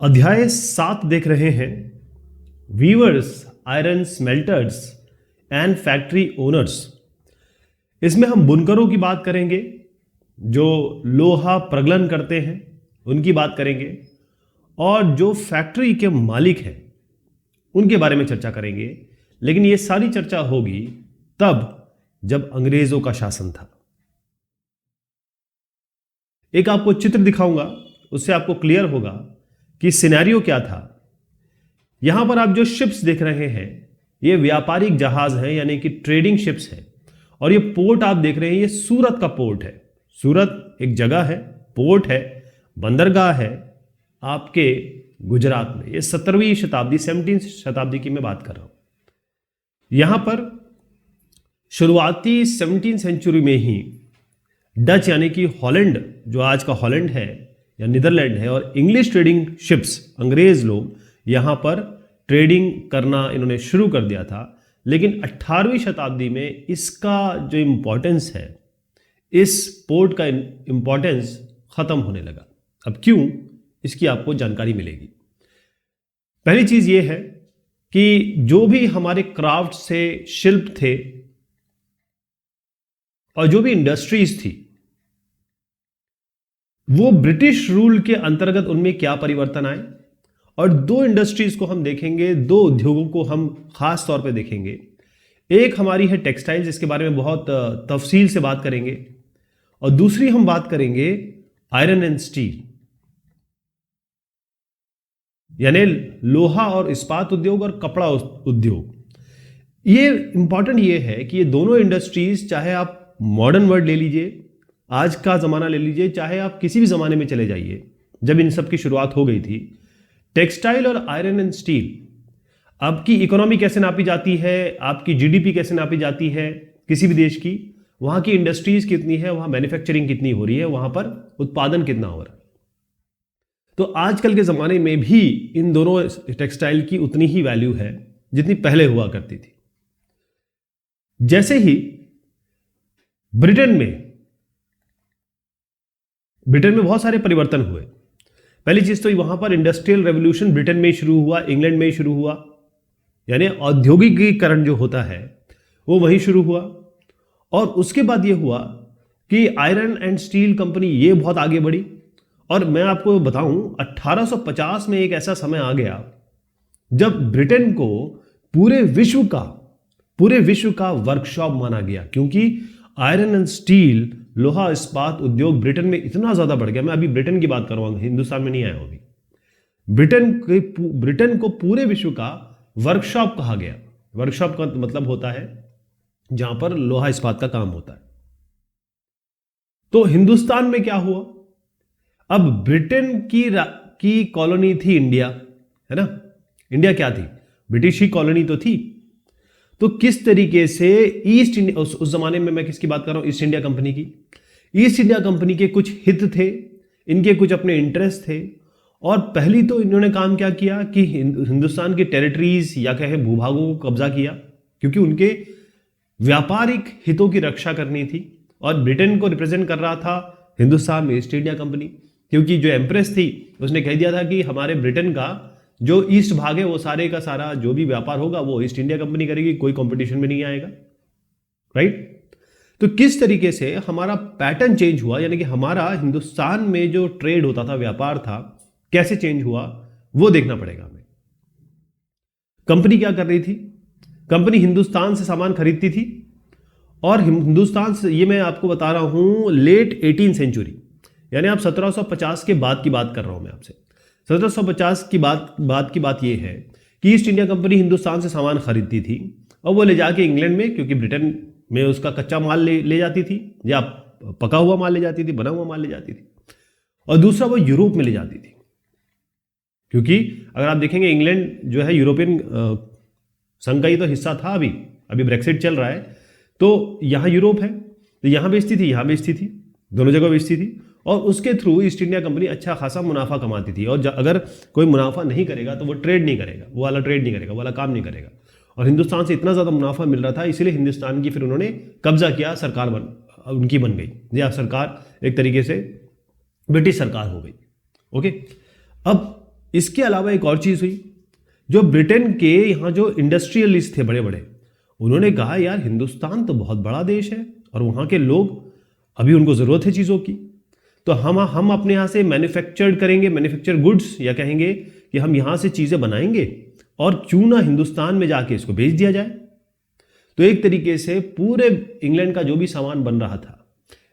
अध्याय 7 देख रहे हैं। Weavers, iron smelters and factory owners. इसमें हम बुनकरों की बात करेंगे जो लोहा प्रगलन करते हैं, उनकी बात करेंगे, और जो फैक्ट्री के मालिक हैं उनके बारे में चर्चा करेंगे। लेकिन ये सारी चर्चा होगी तब जब अंग्रेजों का शासन था। एक आपको चित्र दिखाऊंगा, उससे आपको क्लियर होगा कि सिनेरियो क्या था। यहां पर आप जो शिप्स देख रहे हैं ये व्यापारिक जहाज हैं, यानी कि ट्रेडिंग शिप्स हैं। और ये पोर्ट आप देख रहे हैं, ये सूरत का पोर्ट है। सूरत एक जगह है, पोर्ट है, बंदरगाह है आपके गुजरात में। ये 17वीं शताब्दी 17वीं शताब्दी की मैं बात कर रहा हूं। यहां पर शुरुआती 17वीं सेंचुरी में ही डच यानी कि हॉलैंड, जो आज का हॉलैंड है या नीदरलैंड है, और इंग्लिश ट्रेडिंग शिप्स, अंग्रेज लोग यहां पर ट्रेडिंग करना इन्होंने शुरू कर दिया था। लेकिन 18वीं शताब्दी में इसका जो इंपॉर्टेंस है, इस पोर्ट का इंपॉर्टेंस खत्म होने लगा। अब क्यों, इसकी आपको जानकारी मिलेगी। पहली चीज यह है कि जो भी हमारे क्राफ्ट से शिल्प थे और जो भी इंडस्ट्रीज थी, वो ब्रिटिश रूल के अंतर्गत उनमें क्या परिवर्तन आए। और दो इंडस्ट्रीज को हम देखेंगे, दो उद्योगों को हम खास तौर पे देखेंगे। एक हमारी है टेक्सटाइल्स, इसके बारे में बहुत तफसील से बात करेंगे, और दूसरी हम बात करेंगे आयरन एंड स्टील, यानी लोहा और इस्पात उद्योग और कपड़ा उद्योग। ये इंपॉर्टेंट ये है कि ये दोनों इंडस्ट्रीज, चाहे आप मॉडर्न वर्ल्ड ले लीजिए, आज का जमाना ले लीजिए, चाहे आप किसी भी जमाने में चले जाइए, जब इन सब की शुरुआत हो गई थी, टेक्सटाइल और आयरन एंड स्टील, आपकी इकोनॉमी कैसे नापी जाती है, आपकी जीडीपी कैसे नापी जाती है किसी भी देश की, वहां की इंडस्ट्रीज कितनी है, वहां मैन्युफैक्चरिंग कितनी हो रही है, वहां पर उत्पादन कितना हो रहा है। तो आजकल के जमाने में भी इन दोनों टेक्सटाइल की उतनी ही वैल्यू है जितनी पहले हुआ करती थी। जैसे ही ब्रिटेन में बहुत सारे परिवर्तन हुए। पहली चीज तो वहां पर इंडस्ट्रियल रेवोल्यूशन ब्रिटेन में शुरू हुआ, इंग्लैंड में शुरू हुआ, यानी औद्योगिकीकरण जो होता है वो वहीं शुरू हुआ। और उसके बाद ये हुआ कि आयरन एंड स्टील कंपनी ये बहुत आगे बढ़ी। और मैं आपको बताऊं, 1850 में एक ऐसा समय आ गया जब ब्रिटेन को पूरे विश्व का वर्कशॉप माना गया, क्योंकि आयरन एंड स्टील, लोहा इस्पात उद्योग ब्रिटेन में इतना ज्यादा बढ़ गया। मैं अभी ब्रिटेन की बात कर रहा हूं, हिंदुस्तान में नहीं आया हूं अभी। ब्रिटेन को पूरे विश्व का वर्कशॉप कहा गया। वर्कशॉप का मतलब होता है जहां पर लोहा इस्पात का काम होता है। तो हिंदुस्तान में क्या हुआ, अब ब्रिटेन की कॉलोनी थी इंडिया, है ना। इंडिया क्या थी, ब्रिटिश ही कॉलोनी तो थी। तो किस तरीके से ईस्ट इंडिया, उस जमाने में मैं किसकी बात कर रहा हूं, ईस्ट इंडिया कंपनी की। ईस्ट इंडिया कंपनी के कुछ हित थे, इनके कुछ अपने इंटरेस्ट थे। और पहली तो इन्होंने काम क्या किया कि हिंदुस्तान के टेरिटरीज या कहे भूभागों को कब्जा किया, क्योंकि उनके व्यापारिक हितों की रक्षा करनी थी। और ब्रिटेन को रिप्रेजेंट कर रहा था हिंदुस्तान में ईस्ट इंडिया कंपनी, क्योंकि जो एम्प्रेस थी उसने कह दिया था कि हमारे ब्रिटेन का जो ईस्ट भाग है वो सारे का सारा जो भी व्यापार होगा वो ईस्ट इंडिया कंपनी करेगी, कोई कंपटीशन में नहीं आएगा, राइट। तो किस तरीके से हमारा पैटर्न चेंज हुआ, यानी कि हमारा हिंदुस्तान में जो ट्रेड होता था, व्यापार था, कैसे चेंज हुआ वो देखना पड़ेगा हमें। कंपनी क्या कर रही थी, कंपनी हिंदुस्तान से सामान खरीदती थी। और हिंदुस्तान से, ये मैं आपको बता रहा हूं, लेट 18 सेंचुरी, यानी आप 1750 के बाद की बात कर रहा हूं मैं आपसे। 1750 की बात यह है कि ईस्ट इंडिया कंपनी हिंदुस्तान से सामान खरीदती थी और वो ले जाके इंग्लैंड में, क्योंकि ब्रिटेन में उसका कच्चा माल ले जाती थी, या पका हुआ माल ले जाती थी, बना हुआ माल ले जाती थी। और दूसरा वो यूरोप में ले जाती थी, क्योंकि अगर आप देखेंगे इंग्लैंड जो है यूरोपियन संघ का ही तो हिस्सा था। अभी ब्रेक्सिट चल रहा है, तो यहां यूरोप है, तो यहां बेचती थी, यहां बेचती थी, दोनों जगह बेचती थी। और उसके थ्रू ईस्ट इंडिया कंपनी अच्छा खासा मुनाफा कमाती थी। और अगर कोई मुनाफा नहीं करेगा तो वो ट्रेड नहीं करेगा, वो वाला ट्रेड नहीं करेगा, वो वाला काम नहीं करेगा। और हिंदुस्तान से इतना ज़्यादा मुनाफा मिल रहा था, इसीलिए हिंदुस्तान की फिर उन्होंने कब्जा किया, सरकार उनकी बन गई, या सरकार एक तरीके से ब्रिटिश सरकार हो गई। ओके, अब इसके अलावा एक और चीज हुई, जो ब्रिटेन के यहाँ जो इंडस्ट्रियलिस्ट थे बड़े बड़े, उन्होंने कहा यार हिंदुस्तान तो बहुत बड़ा देश है और वहाँ के लोग अभी उनको ज़रूरत है चीज़ों की, तो हम अपने यहाँ से मैन्युफैक्चर्ड करेंगे, मैन्युफैक्चर गुड्स, या कहेंगे कि हम यहाँ से चीज़ें बनाएंगे और क्यों ना हिंदुस्तान में जाके इसको बेच दिया जाए। तो एक तरीके से पूरे इंग्लैंड का जो भी सामान बन रहा था,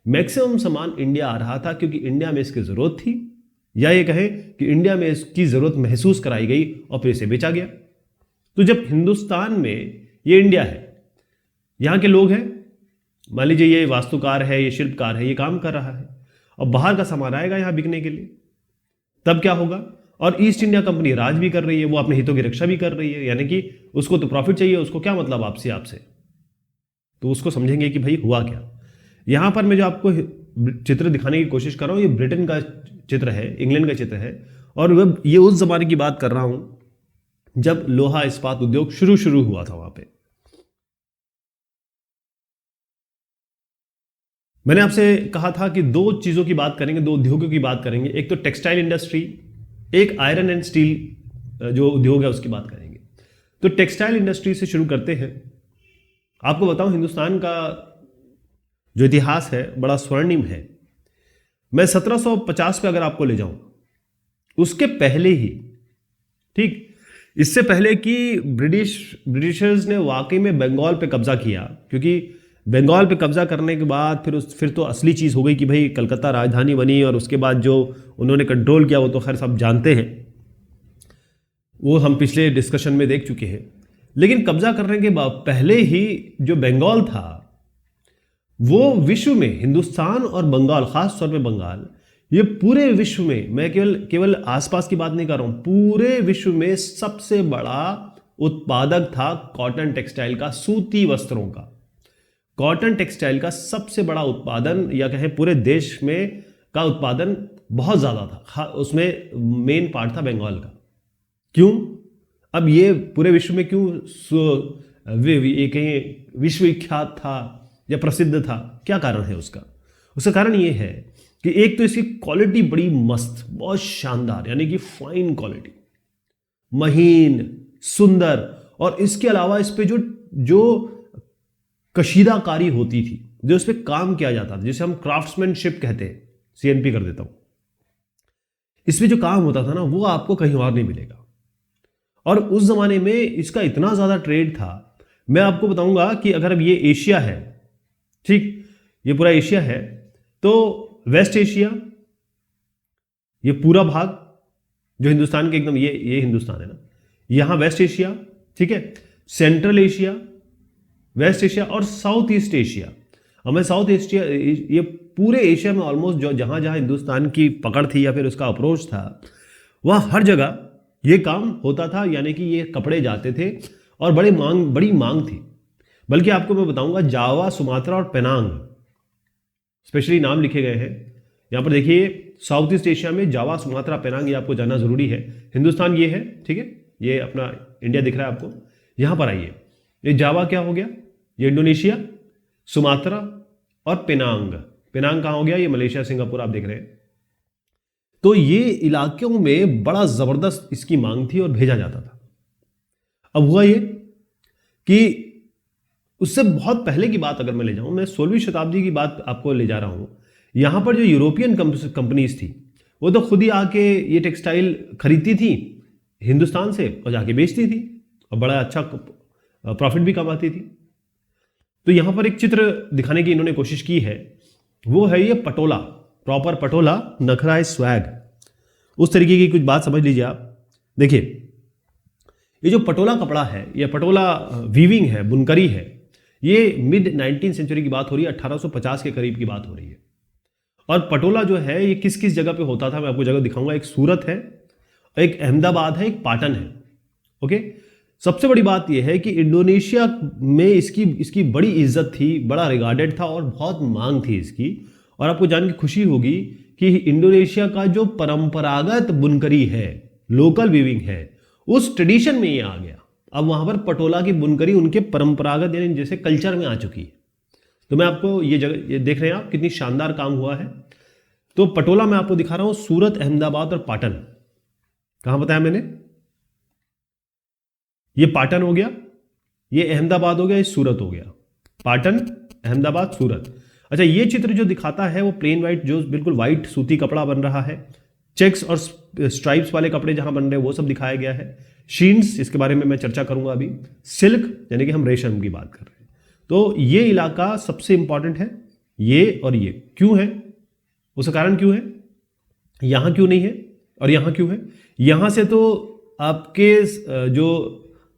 मैक्सिमम सामान इंडिया आ रहा था, क्योंकि इंडिया में इसकी ज़रूरत थी, या ये कहें कि इंडिया में इसकी ज़रूरत महसूस कराई गई और फिर इसे बेचा गया। तो जब हिंदुस्तान में, ये इंडिया है, यहाँ के लोग हैं, मान लीजिए ये वास्तुकार है, ये शिल्पकार है, ये काम कर रहा है, और बाहर का सामान आएगा यहाँ बिकने के लिए, तब क्या होगा? और ईस्ट इंडिया कंपनी राज भी कर रही है, वो अपने हितों की रक्षा भी कर रही है, यानी कि उसको तो प्रॉफिट चाहिए, उसको क्या मतलब आपसे। तो उसको समझेंगे कि भाई हुआ क्या। यहां पर मैं जो आपको चित्र दिखाने की कोशिश कर रहा हूं, ये ब्रिटेन का चित्र है, इंग्लैंड का चित्र है, और ये उस जमाने की बात कर रहा हूं जब लोहा इस्पात उद्योग शुरू हुआ था वहां पे। मैंने आपसे कहा था कि दो चीजों की बात करेंगे, दो उद्योगों की बात करेंगे, एक तो टेक्सटाइल इंडस्ट्री, एक आयरन एंड स्टील जो उद्योग है उसकी बात करेंगे। तो टेक्सटाइल इंडस्ट्री से शुरू करते हैं। आपको बताऊं, हिंदुस्तान का जो इतिहास है बड़ा स्वर्णिम है। मैं 1750 पे अगर आपको ले जाऊं, उसके पहले ही, ठीक, इससे पहले कि ब्रिटिशर्स ने वाकई में बंगाल पे कब्जा किया, क्योंकि बंगाल पे कब्जा करने के बाद फिर तो असली चीज़ हो गई कि भाई कलकत्ता राजधानी बनी, और उसके बाद जो उन्होंने कंट्रोल किया वो तो खैर सब जानते हैं, वो हम पिछले डिस्कशन में देख चुके हैं। लेकिन कब्जा करने के बाद पहले ही जो बंगाल था, वो विश्व में, हिंदुस्तान और बंगाल, खास तौर पे बंगाल, ये पूरे विश्व में, मैं केवल आसपास की बात नहीं कर रहा हूं, पूरे विश्व में सबसे बड़ा उत्पादक था कॉटन टेक्सटाइल का, सूती वस्त्रों का। कॉटन टेक्सटाइल का सबसे बड़ा उत्पादन, या कहें पूरे देश में का उत्पादन बहुत ज्यादा था, उसमें मेन पार्ट था बंगाल का। क्यों? अब ये पूरे विश्व में क्यों ये कहीं विश्वविख्यात था या प्रसिद्ध था, क्या कारण है उसका? उसका कारण ये है कि एक तो इसकी क्वालिटी बड़ी मस्त, बहुत शानदार, यानी कि फाइन क्वालिटी, महीन, सुंदर, और इसके अलावा इस पे जो कशीदाकारी होती थी, जो इस पे काम किया जाता था, जिसे हम क्राफ्ट्समैनशिप कहते हैं, CNP कर देता हूं, इसमें जो काम होता था ना, वो आपको कहीं और नहीं मिलेगा। और उस जमाने में इसका इतना ज्यादा ट्रेड था। मैं आपको बताऊंगा कि अगर अब ये एशिया है, ठीक, ये पूरा एशिया है, तो वेस्ट एशिया, ये पूरा भाग जो हिंदुस्तान के एकदम, ये हिंदुस्तान है ना, यहां वेस्ट एशिया, ठीक है, सेंट्रल एशिया, वेस्ट एशिया और साउथ ईस्ट एशिया। अब मैं साउथ एशिया, ये पूरे एशिया में ऑलमोस्ट जो जहां जहां हिंदुस्तान की पकड़ थी या फिर उसका अप्रोच था, वहां हर जगह ये काम होता था, यानी कि ये कपड़े जाते थे और बड़ी मांग थी। बल्कि आपको मैं बताऊंगा, जावा, सुमात्रा और पेनांग स्पेशली नाम लिखे गए हैं यहां पर। देखिए, साउथ ईस्ट एशिया में जावा, सुमात्रा, पेनांग, ये आपको जानना जरूरी है। हिंदुस्तान ये है, ठीक है, ये अपना इंडिया दिख रहा है आपको। यहां पर आइए, ये जावा क्या हो गया, ये इंडोनेशिया, सुमात्रा और पेनांग। पेनांग कहां हो गया, ये मलेशिया, सिंगापुर आप देख रहे हैं। तो ये इलाकों में बड़ा जबरदस्त इसकी मांग थी और भेजा जाता था। अब हुआ ये कि उससे बहुत पहले की बात अगर मैं ले जाऊं, मैं 16वीं शताब्दी की बात आपको ले जा रहा हूं। यहां पर जो यूरोपियन कंपनीज थी, वो तो खुद ही आके ये टेक्सटाइल खरीदती थी हिंदुस्तान से और जाके बेचती थी और बड़ा अच्छा प्रॉफिट भी कमाती थी। तो यहां पर एक चित्र दिखाने की इन्होंने कोशिश की है, वो है ये पटोला, प्रॉपर पटोला, नखरा स्वैग, उस तरीके की कुछ बात समझ लीजिए आप। देखिए, ये जो पटोला कपड़ा है, ये पटोला वीविंग है, बुनकरी है, ये मिड 19th सेंचुरी की बात हो रही है, 1850 के करीब की बात हो रही है। और पटोला जो है ये किस किस जगह पे होता था, मैं आपको जगह दिखाऊंगा। एक सूरत है, एक अहमदाबाद है, एक पाटन है। ओके, सबसे बड़ी बात यह है कि इंडोनेशिया में इसकी बड़ी इज्जत थी, बड़ा रिगार्डेड था और बहुत मांग थी इसकी। और आपको जान के खुशी होगी कि इंडोनेशिया का जो परंपरागत बुनकरी है, लोकल वीविंग है, उस ट्रेडिशन में ये आ गया। अब वहां पर पटोला की बुनकरी उनके परंपरागत यानी जैसे कल्चर में आ चुकी है। तो मैं आपको ये जगह, ये देख रहे हैं आप कितनी शानदार काम हुआ है। तो पटोला मैं आपको दिखा रहा हूं, सूरत, अहमदाबाद और पाटन, कहां बताया मैंने? ये पाटन हो गया, ये अहमदाबाद हो गया, ये सूरत हो गया। पाटन, अहमदाबाद, सूरत। अच्छा, ये चित्र जो दिखाता है वो प्लेन व्हाइट, जो बिल्कुल व्हाइट सूती कपड़ा बन रहा है। चेक्स और स्ट्राइप्स वाले कपड़े जहां बन रहे हैं वो सब दिखाया गया है। शीन्स, इसके बारे में मैं चर्चा करूंगा अभी। सिल्क, यानी कि हम रेशम की बात कर रहे हैं। तो ये इलाका सबसे इंपॉर्टेंट है, ये और ये। क्यों है? उसका कारण क्यों है? यहां क्यों नहीं है और यहां क्यों है? यहां से तो आपके जो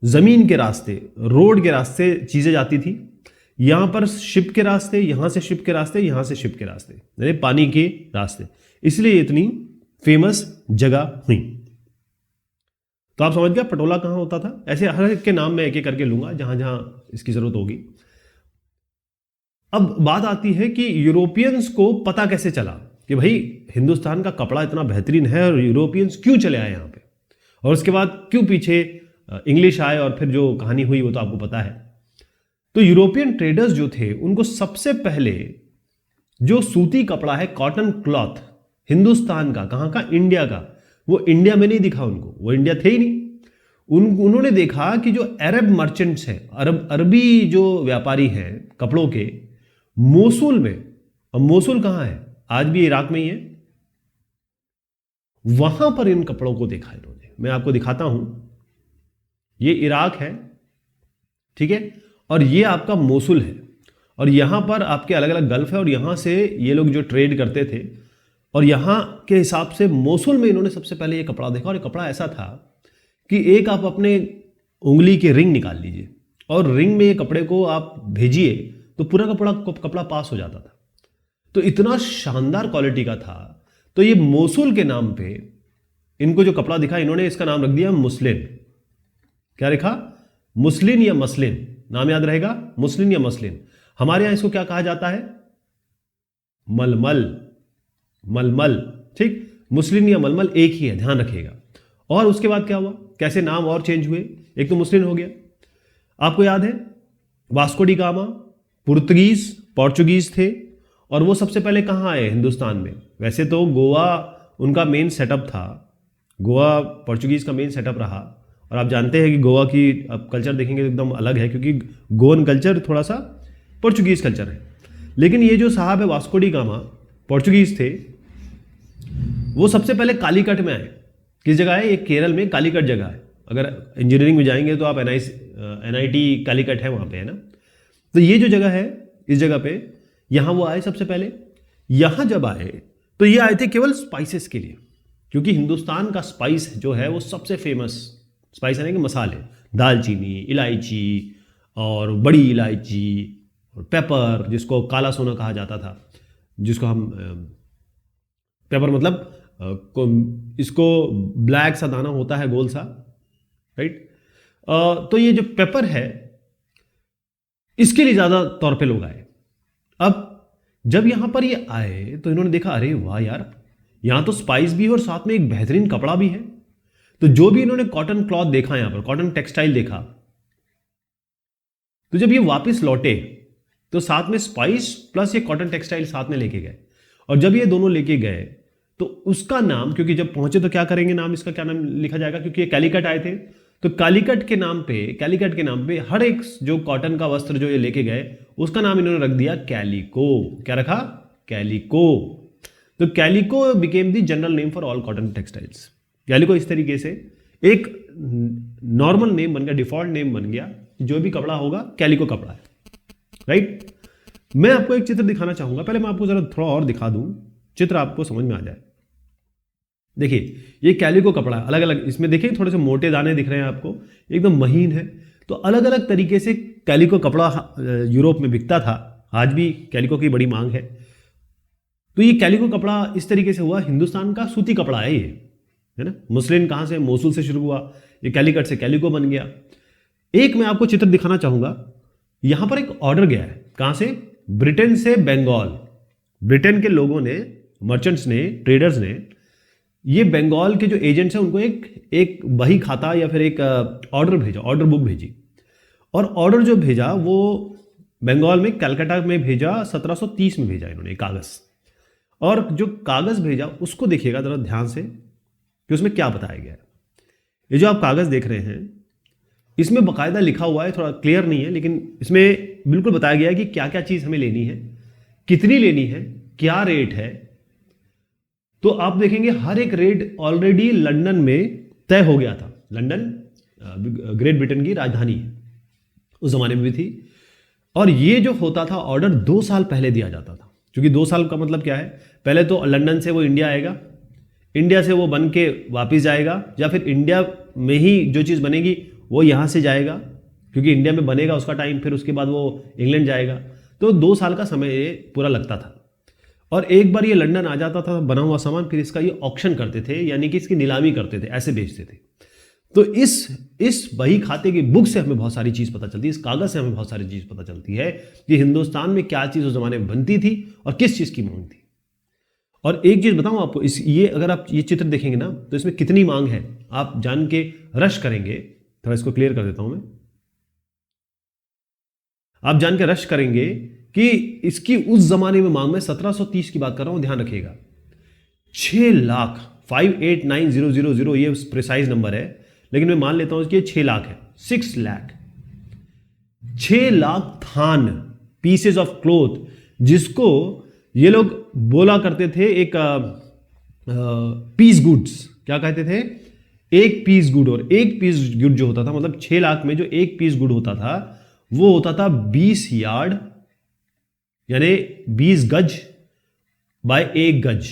जमीन के रास्ते, रोड के रास्ते चीजें जाती थी। यहां पर शिप के रास्ते, यहां से शिप के रास्ते, यहां से शिप के रास्ते, यानी पानी के रास्ते, इसलिए इतनी फेमस जगह हुई। तो आप समझ गए पटोला कहां होता था। ऐसे हर एक के नाम मैं एक एक करके लूंगा जहां जहां इसकी जरूरत होगी। अब बात आती है कि यूरोपियंस को पता कैसे चला कि भाई हिंदुस्तान का कपड़ा इतना बेहतरीन है और यूरोपियंस क्यों चले आए यहां पे, और उसके बाद क्यों पीछे इंग्लिश आए, और फिर जो कहानी हुई वो तो आपको पता है। तो यूरोपियन ट्रेडर्स जो थे उनको सबसे पहले जो सूती कपड़ा है, कॉटन क्लॉथ, हिंदुस्तान का, कहां का? इंडिया का, वो इंडिया में नहीं दिखा उनको, वो इंडिया थे ही नहीं। उन्होंने देखा कि जो अरब मर्चेंट्स हैं, अरबी जो व्यापारी हैं कपड़ों के, मोसुल में, अब मोसुल कहां है? आज भी इराक में ही है। वहां पर इन कपड़ों को देखा इन्होंने। मैं आपको दिखाता हूं, ये इराक है, ठीक है, और ये आपका मोसुल है, और यहां पर आपके अलग अलग गल्फ है, और यहां से ये लोग जो ट्रेड करते थे, और यहां के हिसाब से मोसुल में इन्होंने सबसे पहले ये कपड़ा देखा। और ये कपड़ा ऐसा था कि एक आप अपने उंगली की रिंग निकाल लीजिए और रिंग में ये कपड़े को आप भेजिए तो पूरा कपड़ा पास हो जाता था। तो इतना शानदार क्वालिटी का था। तो ये मोसुल के नाम पे इनको जो कपड़ा दिखा, इन्होंने इसका नाम रख दिया मुस्लिन। क्या लिखा? मुस्लिन या मसलिन। नाम याद रहेगा, मुस्लिन या मसलिन। हमारे यहां इसको क्या कहा जाता है? मलमल। मलमल, ठीक। मुस्लिन या मलमल एक ही है, ध्यान रखिएगा। और उसके बाद क्या हुआ, कैसे नाम और चेंज हुए? एक तो मुस्लिन हो गया, आपको याद है वास्को डी गामा पोर्चुगीज थे, और वो सबसे पहले कहां आए? हिंदुस्तान में। वैसे तो गोवा उनका मेन सेटअप था, गोवा पोर्चुगीज का मेन सेटअप रहा, और आप जानते हैं कि गोवा की अब कल्चर देखेंगे तो एकदम अलग है, क्योंकि गोवन कल्चर थोड़ा सा पोर्चुगीज कल्चर है। लेकिन ये जो साहब है वास्को डी गामा, पोर्चुगीज थे, वो सबसे पहले कालीकट में आए। किस जगह है? ये केरल में कालीकट जगह है। अगर इंजीनियरिंग में जाएंगे तो आप NIT कालीकट है वहां पे, है ना। तो ये जो जगह है, इस जगह पे यहां वो आए सबसे पहले। यहां जब आए तो ये आए थे केवल स्पाइसेस के लिए, क्योंकि हिंदुस्तान का स्पाइस जो है वो सबसे फेमस स्पाइस है कि मसाले, दालचीनी, इलायची और बड़ी इलायची और पेपर, जिसको काला सोना कहा जाता था, जिसको हम पेपर मतलब इसको ब्लैक सा दाना होता है, गोल सा, राइट। तो ये जो पेपर है इसके लिए ज्यादा तौर पे लोग आए। अब जब यहां पर ये आए तो इन्होंने देखा, अरे वाह यार, यहां तो स्पाइस भी है और साथ में एक बेहतरीन कपड़ा भी है। तो जो भी इन्होंने कॉटन क्लॉथ देखा, यहां पर कॉटन टेक्सटाइल देखा, तो जब ये वापस लौटे तो साथ में स्पाइस प्लस ये कॉटन टेक्सटाइल साथ में लेके गए। और जब ये दोनों लेके गए तो उसका नाम, क्योंकि जब पहुंचे तो क्या करेंगे, नाम इसका क्या नाम लिखा जाएगा, क्योंकि ये कैलीकट आए थे, तो कैलीकट के नाम पे हर एक जो कॉटन का वस्त्र जो ये लेके गए उसका नाम इन्होंने रख दिया कैलिको। क्या रखा? कैलिको। तो calico became the general name for all cotton textiles. Calico इस तरीके से एक नॉर्मल नेम बन गया, डिफॉल्ट नेम बन गया, जो भी कपड़ा होगा कैलिको कपड़ा है, राइट। मैं आपको एक चित्र दिखाना चाहूंगा, पहले मैं आपको जरा थोड़ा और दिखा दूं, चित्र आपको समझ में आ जाए। देखिए ये कैलिको कपड़ा अलग अलग, इसमें देखिए थोड़े से मोटे दाने दिख रहे हैं आपको, एकदम महीन है। तो अलग अलग तरीके से कैलिको कपड़ा यूरोप में बिकता था, आज भी कैलिको की बड़ी मांग है। तो ये कैलिको कपड़ा इस तरीके से हुआ, हिंदुस्तान का सूती कपड़ा है ये, है ना। मुस्लिन कहां से? मोसुल से शुरू हुआ, ये कैलिकट से कैलिको बन गया। एक मैं आपको चित्र दिखाना चाहूंगा, यहां पर एक ऑर्डर गया है, कहां से? ब्रिटेन से बंगाल। ब्रिटेन के लोगों ने, मर्चेंट्स ने, ट्रेडर्स ने, ये बंगाल के जो एजेंट्स हैं उनको एक बही खाता या फिर एक ऑर्डर भेजा, ऑर्डर बुक भेजी। और ऑर्डर जो भेजा वो बंगाल में कलकत्ता में भेजा, 1730 में भेजा इन्होंने कागज। और जो कागज भेजा उसको देखिएगा जरा ध्यान से कि उसमें क्या बताया गया है। ये जो आप कागज देख रहे हैं इसमें बकायदा लिखा हुआ है, थोड़ा क्लियर नहीं है लेकिन इसमें बिल्कुल बताया गया है कि क्या क्या चीज हमें लेनी है, कितनी लेनी है, क्या रेट है। तो आप देखेंगे हर एक रेट ऑलरेडी लंदन में तय हो गया था। लंदन ग्रेट ब्रिटेन की राजधानी है, उस जमाने में भी थी। और ये जो होता था ऑर्डर 2 साल पहले दिया जाता था, क्योंकि 2 साल का मतलब क्या है, पहले तो लंदन से वो इंडिया आएगा, इंडिया से वो बन के वापिस जाएगा, या फिर इंडिया में ही जो चीज़ बनेगी वो यहाँ से जाएगा, क्योंकि इंडिया में बनेगा उसका टाइम, फिर उसके बाद वो इंग्लैंड जाएगा। तो 2 साल का समय ये पूरा लगता था। और एक बार ये लंदन आ जाता था बना हुआ सामान, फिर इसका ये ऑक्शन करते थे, यानी कि इसकी नीलामी करते थे, ऐसे बेचते थे। तो इस बही खाते की बुक से हमें बहुत सारी चीज़ पता चलती है, इस कागज से हमें बहुत सारी चीज़ पता चलती है कि हिंदुस्तान में क्या चीज़ उस जमाने में बनती थी और किस चीज़ की मांग थी। और एक चीज़ बताऊं आपको, ये अगर आप ये चित्र देखेंगे ना तो इसमें कितनी मांग है आप जान के रश करेंगे। थोड़ा इसको क्लियर कर देता हूं मैं। आप जान के रश करेंगे कि इसकी उस जमाने में मांग में 1730 की बात कर रहा हूं, ध्यान रखिएगा। 6 लाख 589000 ये प्रिसाइज नंबर है, लेकिन मैं मान लेता हूं कि 6 लाख है। 6 लाख 6 लाख थान पीसेस ऑफ क्लोथ, जिसको ये लोग बोला करते थे एक पीस गुड्स। क्या कहते थे? एक पीस गुड। और एक पीस गुड जो होता था, मतलब 6 लाख में जो एक पीस गुड होता था वो होता था 20 यार्ड, यानी 20 गज बाय 1 गज,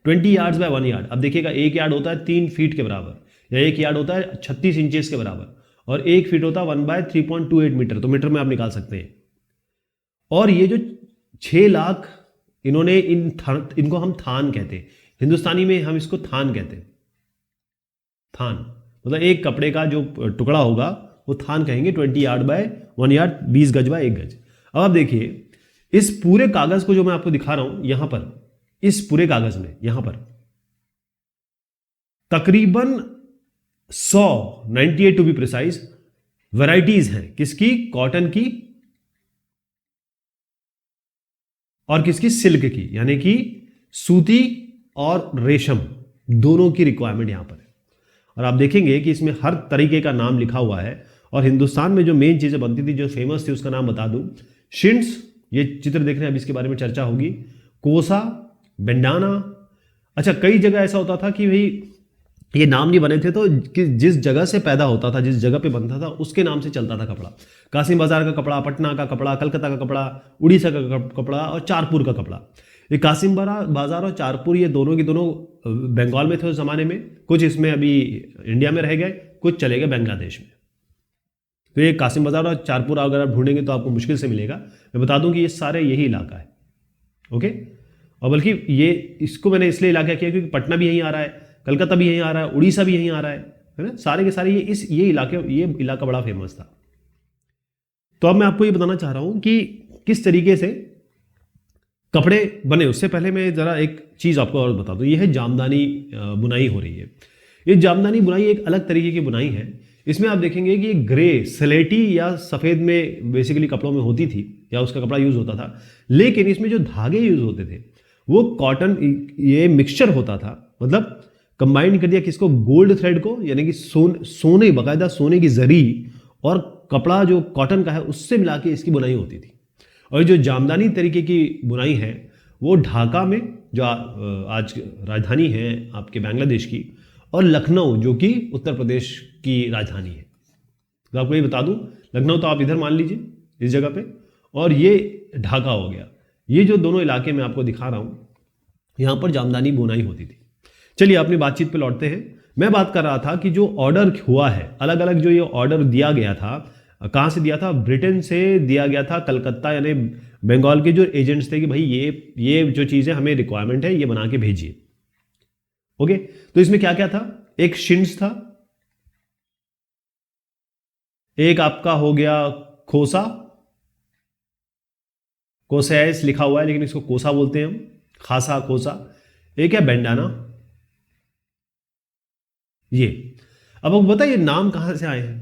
20 यार्ड्स बाय 1 यार्ड। अब देखिएगा, 1 यार्ड होता है 3 फीट के बराबर, या 1 यार्ड होता है 36 इंचेस के बराबर, और 1 फीट होता है 1/3.28 मीटर। तो मीटर में आप निकाल सकते हैं। और ये जो 6 लाख इन्होंने इनको हम थान कहते हैं, हिंदुस्तानी में हम इसको थान कहते हैं। थान मतलब एक कपड़े का जो टुकड़ा होगा वो थान कहेंगे। 20 यार्ड बाय 1 यार्ड, 20 गज बाय 1 गज। अब आप देखिए इस पूरे कागज को जो मैं आपको दिखा रहा हूं यहां पर, इस पूरे कागज में यहां पर तकरीबन 98 टू बी प्रिसाइज वैरायटीज हैं। किसकी? कॉटन की और किसकी? सिल्क की, यानी कि सूती और रेशम दोनों की रिक्वायरमेंट यहां पर है। और आप देखेंगे कि इसमें हर तरीके का नाम लिखा हुआ है। और हिंदुस्तान में जो मेन चीजें बनती थी, जो फेमस थी, उसका नाम बता दूं। शिंट्स, ये चित्र देख रहे हैं, अब इसके बारे में चर्चा होगी। कोसा, बेंडाना। अच्छा, कई जगह ऐसा होता था कि भाई ये नाम नहीं बने थे, तो जिस जगह से पैदा होता था, जिस जगह पे बनता था, उसके नाम से चलता था कपड़ा। कासिम बाजार का कपड़ा, पटना का कपड़ा, कलकत्ता का कपड़ा, उड़ीसा का कपड़ा और चारपुर का कपड़ा। ये कासिम बाजार और चारपुर, ये दोनों की दोनों बंगाल में थे उस जमाने में। कुछ इसमें अभी इंडिया में रह गए, कुछ चले गए बांग्लादेश में। तो ये कासिम बाजार और चारपुर अगर आप ढूंढेंगे तो आपको मुश्किल से मिलेगा। मैं बता दूं कि ये सारे यही इलाका है। ओके, और बल्कि ये इसको मैंने इसलिए इलाका किया क्योंकि पटना भी यहीं आ रहा है, कलकत्ता भी यहीं आ रहा है, उड़ीसा भी यहीं आ रहा है ना। सारे के सारे ये इलाका बड़ा फेमस था। तो अब मैं आपको ये बताना चाह रहा हूं कि किस तरीके से कपड़े बने। उससे पहले मैं जरा एक चीज आपको और बता दूं। ये है जामदानी बुनाई हो रही है। ये जामदानी बुनाई एक अलग तरीके की बुनाई है। इसमें आप देखेंगे कि ग्रे, स्लेटी या सफेद में बेसिकली कपड़ों में होती थी, या उसका कपड़ा यूज होता था। लेकिन इसमें जो धागे यूज होते थे वो कॉटन, ये मिक्सचर होता था। मतलब कंबाइन कर दिया किसको? गोल्ड थ्रेड को, यानी कि सोने, बाकायदा सोने की जरी, और कपड़ा जो कॉटन का है उससे मिला के इसकी बुनाई होती थी। और जो जामदानी तरीके की बुनाई है वो ढाका में, जो आज राजधानी है आपके बांग्लादेश की, और लखनऊ जो कि उत्तर प्रदेश की राजधानी है। तो आपको ये बता दूं, लखनऊ तो आप इधर मान लीजिए इस जगह पे, और ये ढाका हो गया। ये जो दोनों इलाके मैं आपको दिखा रहा हूं, यहां पर जामदानी बुनाई होती थी। चलिए अपनी बातचीत पे लौटते हैं। मैं बात कर रहा था कि जो ऑर्डर हुआ है, अलग अलग जो ये ऑर्डर दिया गया था, कहां से दिया था? ब्रिटेन से दिया गया था, कलकत्ता, यानी बंगाल के जो एजेंट्स थे कि भाई ये जो चीजें हमें रिक्वायरमेंट है ये बना के भेजिए। ओके, तो इसमें क्या क्या था? एक शिंट्स था, एक आपका हो गया खोसा, कोसैस लिखा हुआ है लेकिन इसको कोसा बोलते हैं हम, खासा, कोसा। एक है बेंडाना। ये अब आपको पता है ये नाम कहां से आए हैं?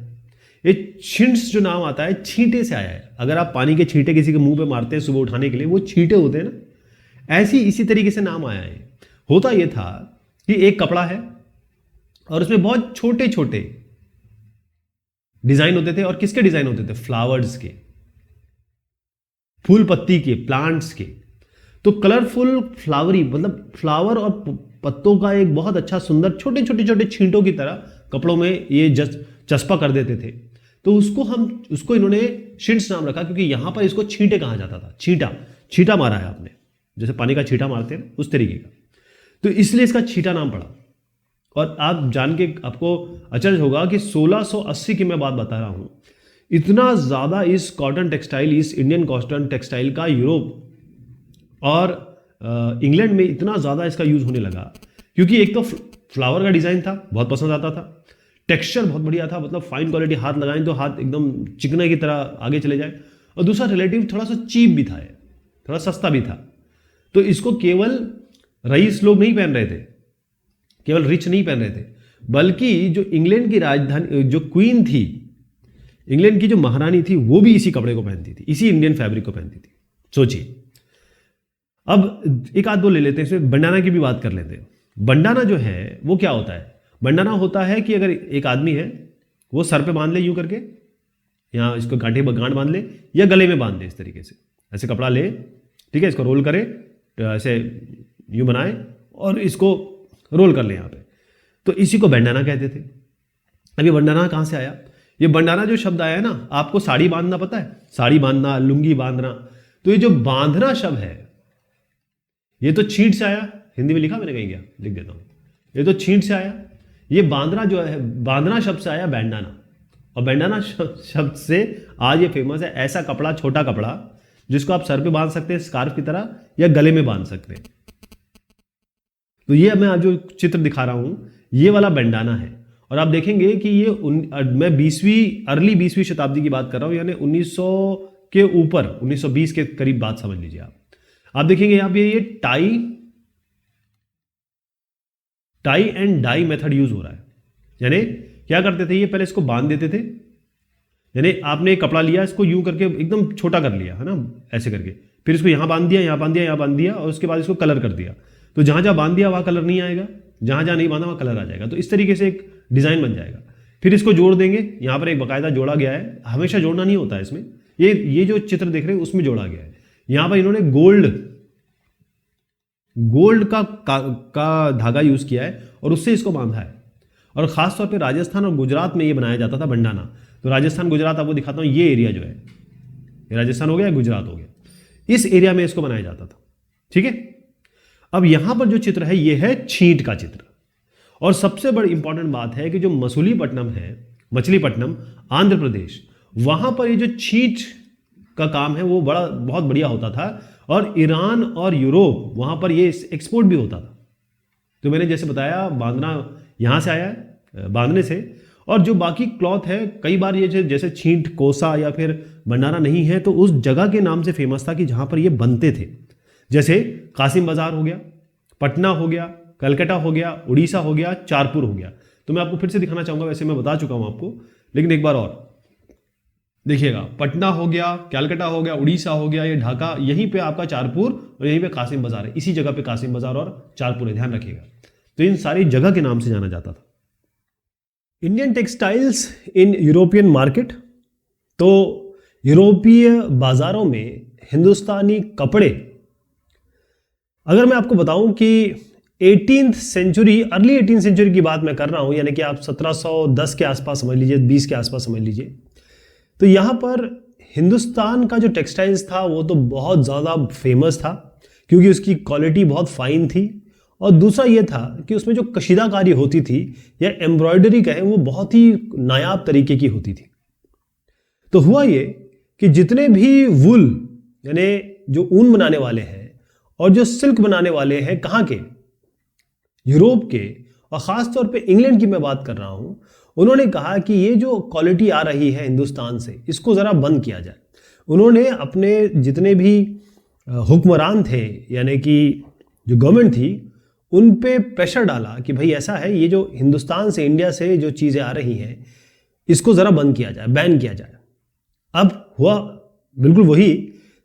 ये छिंट्स जो नाम आता है छींटे से आया है। अगर आप पानी के छींटे किसी के मुंह पे मारते हैं सुबह उठाने के लिए, वो छींटे होते हैं ना, ऐसी इसी तरीके से नाम आया है। होता यह था कि एक कपड़ा है, और उसमें बहुत छोटे छोटे डिजाइन होते थे। और किसके डिजाइन होते थे? फ्लावर्स के, फूल पत्ती के, प्लांट्स के। तो कलरफुल फ्लावरी, मतलब फ्लावर और पत्तों का एक बहुत अच्छा सुंदर छोटे छोटे छोटे छींटों की तरह कपड़ों में ये चस्पा कर देते थे। तो उसको इन्होंने शिंट्स नाम रखा, क्योंकि यहां पर इसको छींटे कहा जाता था। छींटा मारा है आपने, जैसे पानी का छींटा मारते हैं उस तरीके का, तो इसलिए इसका छींटा नाम पड़ा। और आप जान के आपको अचरज होगा कि 1680 की मैं बात बता रहा हूं, इतना ज्यादा इस कॉटन टेक्सटाइल, इस इंडियन कॉटन टेक्सटाइल का यूरोप और इंग्लैंड में इतना ज़्यादा इसका यूज़ होने लगा, क्योंकि एक तो फ्लावर का डिज़ाइन था, बहुत पसंद आता था, टेक्सचर बहुत बढ़िया था, मतलब फाइन क्वालिटी, हाथ लगाएं तो हाथ एकदम चिकने की तरह आगे चले जाए। और दूसरा रिलेटिव थोड़ा सा चीप भी था, थोड़ा सस्ता भी था। तो इसको केवल रईस लोग नहीं पहन रहे थे, केवल रिच नहीं पहन रहे थे, बल्कि जो इंग्लैंड की राजधानी, जो क्वीन थी, इंग्लैंड की जो महारानी थी, वो भी इसी कपड़े को पहनती थी, इसी इंडियन फैब्रिक को पहनती थी। सोचिए। अब एक आध दो ले लेते हैं, इसमें बंडाना की भी बात कर लेते हैं। बंडाना जो है वो क्या होता है? बंडाना होता है कि अगर एक आदमी है, वो सर पे बांध ले यूं करके, या इसको गांठ बांध ले, या गले में बांध ले, इस तरीके से ऐसे कपड़ा ले, ठीक है, इसको रोल करे, ऐसे यूं बनाए और इसको रोल कर ले यहाँ पे, तो इसी को बंडाना कहते थे। अब ये बंडाना कहाँ से आया? ये बंडाना जो शब्द आया है ना, आपको साड़ी बांधना पता है, साड़ी बांधना, लुंगी बांधना, तो ये जो बांधना शब्द है, ये तो छींट से आया। हिंदी में लिखा मैंने कहीं क्या, लिख देता हूं, ये तो छींट से आया। ये बांधना जो है, बांधना शब्द से आया बैंडाना, और बैंडाना शब्द से आज ये फेमस है। ऐसा कपड़ा, छोटा कपड़ा, जिसको आप सर पे बांध सकते हैं स्कार्फ की तरह, या गले में बांध सकते हैं। तो ये मैं आज जो चित्र दिखा रहा हूं, ये वाला बैंडाना है। और आप देखेंगे कि ये मैं अर्ली 20वीं शताब्दी की बात कर रहा हूं, यानी 1900 के ऊपर, 1920 के करीब बात समझ लीजिए आप देखेंगे यहां पे ये tie and dye method use हो रहा है। यानी क्या करते थे, ये पहले इसको बांध देते थे, यानी आपने एक कपड़ा लिया, इसको यूं करके एकदम छोटा कर लिया, है ना, ऐसे करके, फिर इसको यहां बांध दिया, यहां बांध दिया, यहां बांध दिया, और उसके बाद इसको कलर कर दिया। तो जहां जहां बांध दिया वहां कलर नहीं आएगा, जहां जहां नहीं बांधा वहां कलर आ जाएगा। तो इस तरीके से एक डिजाइन बन जाएगा। फिर इसको जोड़ देंगे, यहां पर एक बाकायदा जोड़ा गया है, हमेशा जोड़ना नहीं होता है इसमें, ये जो चित्र देख रहे हैं उसमें जोड़ा गया है। यहां पर इन्होंने गोल्ड का धागा यूज किया है और उससे इसको बांधा है। और खासतौर पे राजस्थान और गुजरात में ये बनाया जाता था बंडाना। तो राजस्थान गुजरात आपको दिखाता हूं, ये एरिया जो है, ये राजस्थान हो गया, गुजरात हो गया, इस एरिया में इसको बनाया जाता था। ठीक है। अब यहां पर जो चित्र है, ये है छींट का चित्र। और सबसे बड़ी इंपॉर्टेंट बात है कि जो मछलीपट्टनम है, मछलीपट्टनम आंध्र प्रदेश, वहां पर ये जो छींट का काम है वो बहुत बढ़िया होता था। और ईरान और यूरोप, वहां पर ये एक्सपोर्ट भी होता था। तो मैंने जैसे बताया, बांधना यहां से आया है, बांधने से। और जो बाकी क्लॉथ है, कई बार ये जैसे छींट, कोसा या फिर भंडारा नहीं है, तो उस जगह के नाम से फेमस था कि जहां पर ये बनते थे। जैसे कासिम बाजार हो गया, पटना हो गया, कलकत्ता हो गया, उड़ीसा हो गया, चारपुर हो गया। तो मैं आपको फिर से दिखाना चाहूंगा, वैसे मैं बता चुका हूं आपको, लेकिन एक बार और देखिएगा। पटना हो गया, कलकत्ता हो गया, उड़ीसा हो गया, ये ढाका, यहीं पे आपका चारपुर, और यहीं पे कासिम बाजार है। इसी जगह पे कासिम बाजार और चारपुर है, ध्यान रखिएगा। तो इन सारी जगह के नाम से जाना जाता था। Indian textiles in European market. तो यूरोपीय बाजारों में हिंदुस्तानी कपड़े, अगर मैं आपको बताऊं कि 18th century, early 18th century की बात मैं कर रहा हूं, यानी कि आप 1710 के आसपास समझ लीजिए, 20 के आसपास समझ लीजिए। तो यहां पर हिंदुस्तान का जो टेक्सटाइल्स था वो तो बहुत ज़्यादा फेमस था, क्योंकि उसकी क्वालिटी बहुत फाइन थी। और दूसरा ये था कि उसमें जो कशीदाकारी होती थी या एम्ब्रॉयडरी कहें, वो बहुत ही नायाब तरीके की होती थी। तो हुआ ये कि जितने भी वुल, यानी जो ऊन बनाने वाले हैं और जो सिल्क बनाने वाले हैं, कहाँ के, यूरोप के, और ख़ासतौर पे इंग्लैंड की मैं बात कर रहा हूँ, उन्होंने कहा कि ये जो क्वालिटी आ रही है हिंदुस्तान से, इसको ज़रा बंद किया जाए। उन्होंने अपने जितने भी हुक्मरान थे, यानी कि जो गवर्नमेंट थी, उन पे प्रेशर डाला कि भाई ऐसा है, ये जो हिंदुस्तान से, इंडिया से जो चीज़ें आ रही हैं, इसको ज़रा बंद किया जाए, बैन किया जाए। अब हुआ बिल्कुल वही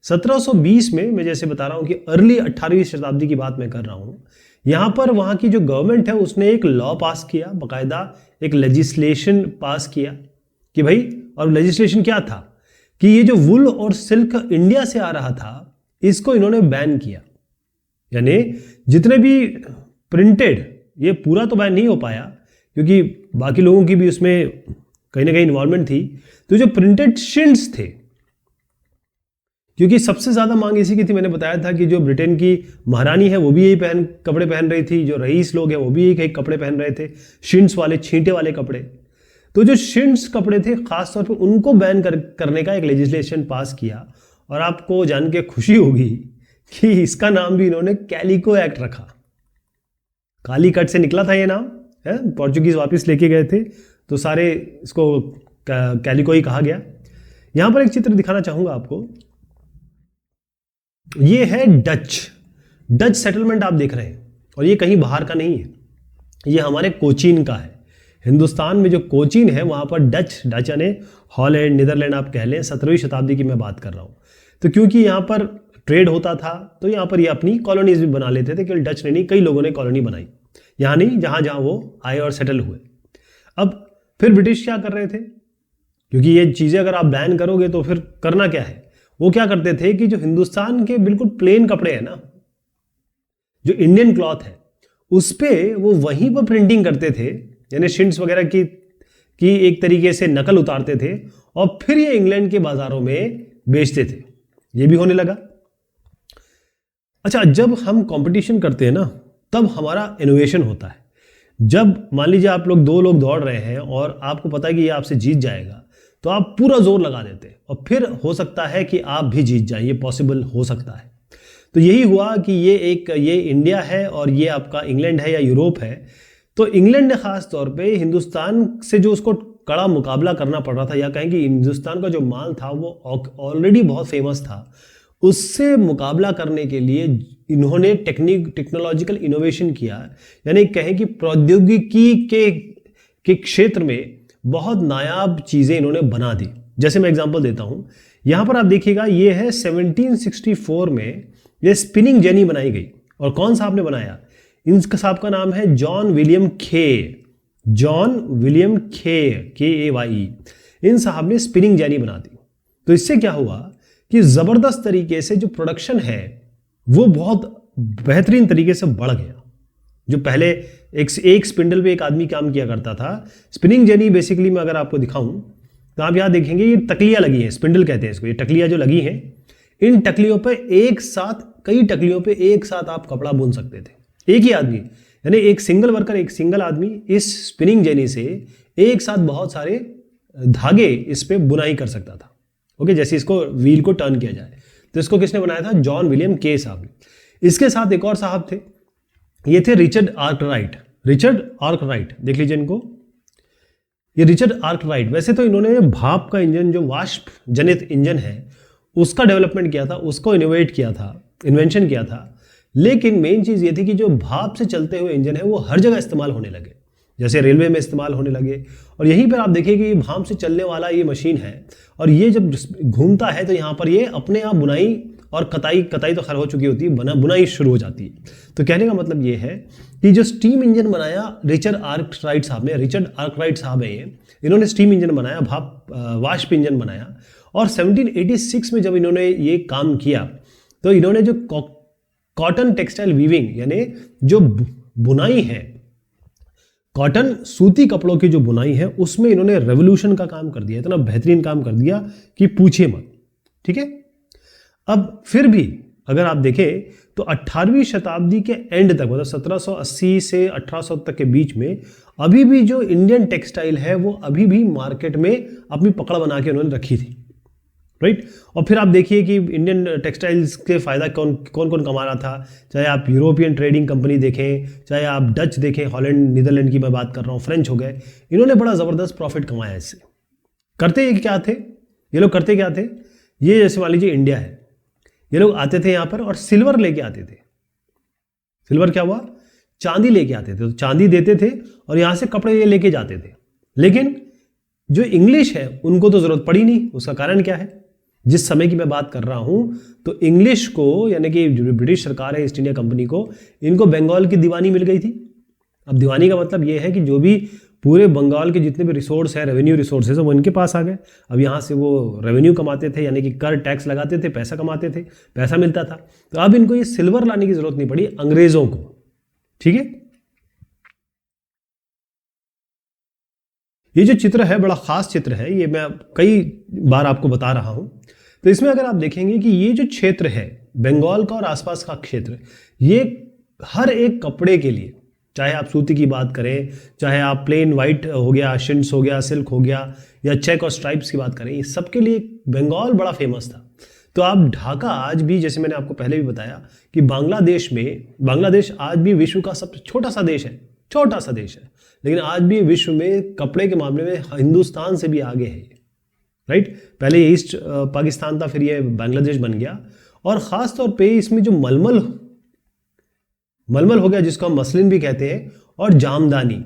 1720 में, मैं जैसे बता रहा हूँ कि अर्ली 18वीं शताब्दी की बात मैं कर रहा हूँ, यहां पर वहां की जो गवर्नमेंट है उसने एक लॉ पास किया, बकायदा एक लेजिस्लेशन पास किया कि भाई, और लेजिस्लेशन क्या था कि ये जो वुल और सिल्क इंडिया से आ रहा था इसको इन्होंने बैन किया। यानी जितने भी प्रिंटेड, ये पूरा तो बैन नहीं हो पाया क्योंकि बाकी लोगों की भी उसमें कहीं ना कहीं इन्वॉल्वमेंट थी, तो जो प्रिंटेड शिंड्स थे, क्योंकि सबसे ज्यादा मांग इसी की थी। मैंने बताया था कि जो ब्रिटेन की महारानी है वो भी यही कपड़े पहन रही थी, जो रईस लोग हैं वो भी यही कपड़े पहन रहे थे, शिंड्स वाले, छींटे वाले कपड़े। तो जो शिंड्स कपड़े थे खासतौर पे उनको बैन करने का एक लेजिस्लेशन पास किया। और आपको जान के खुशी होगी कि इसका नाम भी इन्होंने कैलिको एक्ट रखा। काली कट से निकला था ये नाम, है, पोर्चुगीज वापस लेके गए थे तो सारे इसको कैलिको ही कहा गया। यहां पर एक चित्र दिखाना चाहूंगा आपको, ये है डच सेटलमेंट आप देख रहे हैं, और ये कहीं बाहर का नहीं है, ये हमारे कोचीन का है। हिंदुस्तान में जो कोचीन है वहां पर डच यानी हॉलैंड, नीदरलैंड आप कह लें, 17वीं शताब्दी की मैं बात कर रहा हूं। तो क्योंकि यहां पर ट्रेड होता था तो यहां पर ये अपनी कॉलोनीज भी बना लेते थे, केवल डच ने नहीं, कई लोगों ने कॉलोनी बनाई, यहां नहीं, जहां जहां वो आए और सेटल हुए। अब फिर ब्रिटिश क्या कर रहे थे, क्योंकि ये चीजें अगर आप बैन करोगे तो फिर करना क्या है, वो क्या करते थे कि जो हिंदुस्तान के बिल्कुल प्लेन कपड़े हैं ना, जो इंडियन क्लॉथ है, उस पे वो वहीं पर प्रिंटिंग करते थे, यानी शिंड्स वगैरह की एक तरीके से नकल उतारते थे और फिर ये इंग्लैंड के बाजारों में बेचते थे। ये भी होने लगा। अच्छा, जब हम कंपटीशन करते हैं ना तब हमारा इनोवेशन होता है। जब मान लीजिए आप लोग, दो लोग दौड़ रहे हैं और आपको पता है कि ये आपसे जीत जाएगा, तो आप पूरा जोर लगा देते हैं और फिर हो सकता है कि आप भी जीत जाए, ये पॉसिबल हो सकता है। तो यही हुआ कि ये इंडिया है और ये आपका इंग्लैंड है या यूरोप है। तो इंग्लैंड ने खास तौर पे हिंदुस्तान से जो उसको कड़ा मुकाबला करना पड़ रहा था, या कहें कि हिंदुस्तान का जो माल था वो ऑलरेडी बहुत फेमस था, उससे मुकाबला करने के लिए इन्होंने टेक्नोलॉजिकल इनोवेशन किया, यानी कहें कि प्रौद्योगिकी के क्षेत्र में बहुत नायाब चीजें इन्होंने बना दी। जैसे मैं एग्जांपल देता हूं, यहां पर आप देखिएगा, ये है 1764 में ये स्पिनिंग जेनी बनाई गई। और कौन सा आपने बनाया, इनका साहब का नाम है जॉन विलियम खे, KAYE। इन साहब ने स्पिनिंग जेनी बना दी। तो इससे क्या हुआ कि जबरदस्त तरीके से जो प्रोडक्शन है वो बहुत बेहतरीन तरीके से बढ़ गया। जो पहले एक स्पिंडल पे एक आदमी काम किया करता था, स्पिनिंग जेनी बेसिकली मैं अगर आपको दिखाऊं तो आप यहां देखेंगे ये टकलियां लगी हैं, स्पिंडल कहते हैं इसको, ये टकलियां जो लगी हैं, इन टकलियों पे एक साथ, कई टकलियों पे एक साथ आप कपड़ा बुन सकते थे, एक ही आदमी, यानी एक सिंगल वर्कर, एक सिंगल आदमी इस स्पिनिंग जेनी से एक साथ बहुत सारे धागे इस पे बुनाई कर सकता था। ओके, जैसे इसको व्हील को टर्न किया जाए, तो इसको किसने बनाया था, जॉन विलियम के साहब ने। इसके साथ एक और साहब थे, ये थे रिचर्ड आर्कराइट, देख लीजिए इनको, ये रिचर्ड आर्कराइट। वैसे तो इन्होंने भाप का इंजन, जो वाष्प जनित इंजन है, उसका डेवलपमेंट किया था, उसको इन्वेंशन किया था, लेकिन मेन चीज ये थी कि जो भाप से चलते हुए इंजन है वो हर जगह इस्तेमाल होने लगे, जैसे रेलवे में इस्तेमाल होने लगे। और यहीं पर आप देखिए कि ये भाप से चलने वाला ये मशीन है, और ये जब घूमता है तो यहाँ पर ये अपने आप बुनाई और कताई तो खैर हो चुकी होती है, बुनाई शुरू हो जाती है। तो कहने का मतलब ये है कि जो स्टीम इंजन बनाया रिचर्ड आर्कराइट साहब है, इन्होंने स्टीम इंजन बनाया, वाष्प इंजन बनाया। और 1786 में जब इन्होंने ये काम किया तो इन्होंने जो कॉटन टेक्सटाइल वीविंग, यानी जो बुनाई है, कॉटन सूती कपड़ों की जो बुनाई है, उसमें इन्होंने रेवोल्यूशन का काम कर दिया, इतना बेहतरीन काम कर दिया कि पूछिए मत। ठीक है, अब फिर भी अगर आप देखें तो 18वीं शताब्दी के एंड तक, मतलब 1780 से 1800 तक के बीच में, अभी भी जो इंडियन टेक्सटाइल है वो अभी भी मार्केट में अपनी पकड़ बना के उन्होंने रखी थी, राइट। और फिर आप देखिए कि इंडियन टेक्सटाइल्स के फायदा कौन कौन कमा रहा था, चाहे आप यूरोपियन ट्रेडिंग कंपनी देखें, चाहे आप डच देखें, हॉलैंड, नीदरलैंड की मैं बात कर रहा हूँ, फ्रेंच हो गए, इन्होंने बड़ा जबरदस्त प्रॉफिट कमाया इससे। करते क्या थे ये लोग, करते क्या थे, ये जैसे मान लीजिए इंडिया है, ये लोग आते थे यहां पर और सिल्वर लेके आते थे। सिल्वर क्या हुआ, चांदी लेके आते थे, तो चांदी देते थे और यहां से कपड़े ये लेके जाते थे। लेकिन जो इंग्लिश है उनको तो जरूरत पड़ी नहीं। उसका कारण क्या है, जिस समय की मैं बात कर रहा हूं, तो इंग्लिश को, यानी कि जो ब्रिटिश सरकार है ईस्ट इंडिया कंपनी को, इनको बंगाल की दीवानी मिल गई थी। अब दीवानी का मतलब ये है कि जो भी पूरे बंगाल के जितने भी रिसोर्स है, रेवेन्यू रिसोर्सेज, वो इनके पास आ गए। अब यहाँ से वो रेवेन्यू कमाते थे, यानी कि कर टैक्स लगाते थे, पैसा कमाते थे, पैसा मिलता था। तो अब इनको ये सिल्वर लाने की जरूरत नहीं पड़ी अंग्रेजों को। ठीक है, ये जो चित्र है बड़ा खास चित्र है, ये मैं कई बार आपको बता रहा हूं। तो इसमें अगर आप देखेंगे कि ये जो क्षेत्र है बंगाल का और आसपास का क्षेत्र, ये हर एक कपड़े के लिए, चाहे आप सूती की बात करें, चाहे आप प्लेन वाइट हो गया, शिन्स हो गया, सिल्क हो गया, या चेक और स्ट्राइप्स की बात करें, ये सबके लिए बंगाल बड़ा फेमस था। तो आप ढाका आज भी, जैसे मैंने आपको पहले भी बताया कि बांग्लादेश आज भी विश्व का सबसे छोटा सा देश है, छोटा सा देश है, लेकिन आज भी विश्व में कपड़े के मामले में हिंदुस्तान से भी आगे है। राइट, पहले ये ईस्ट पाकिस्तान था, फिर ये बांग्लादेश बन गया। और ख़ास तौर पे इसमें जो मलमल हो गया, जिसको हम मसलिन भी कहते हैं, और जामदानी,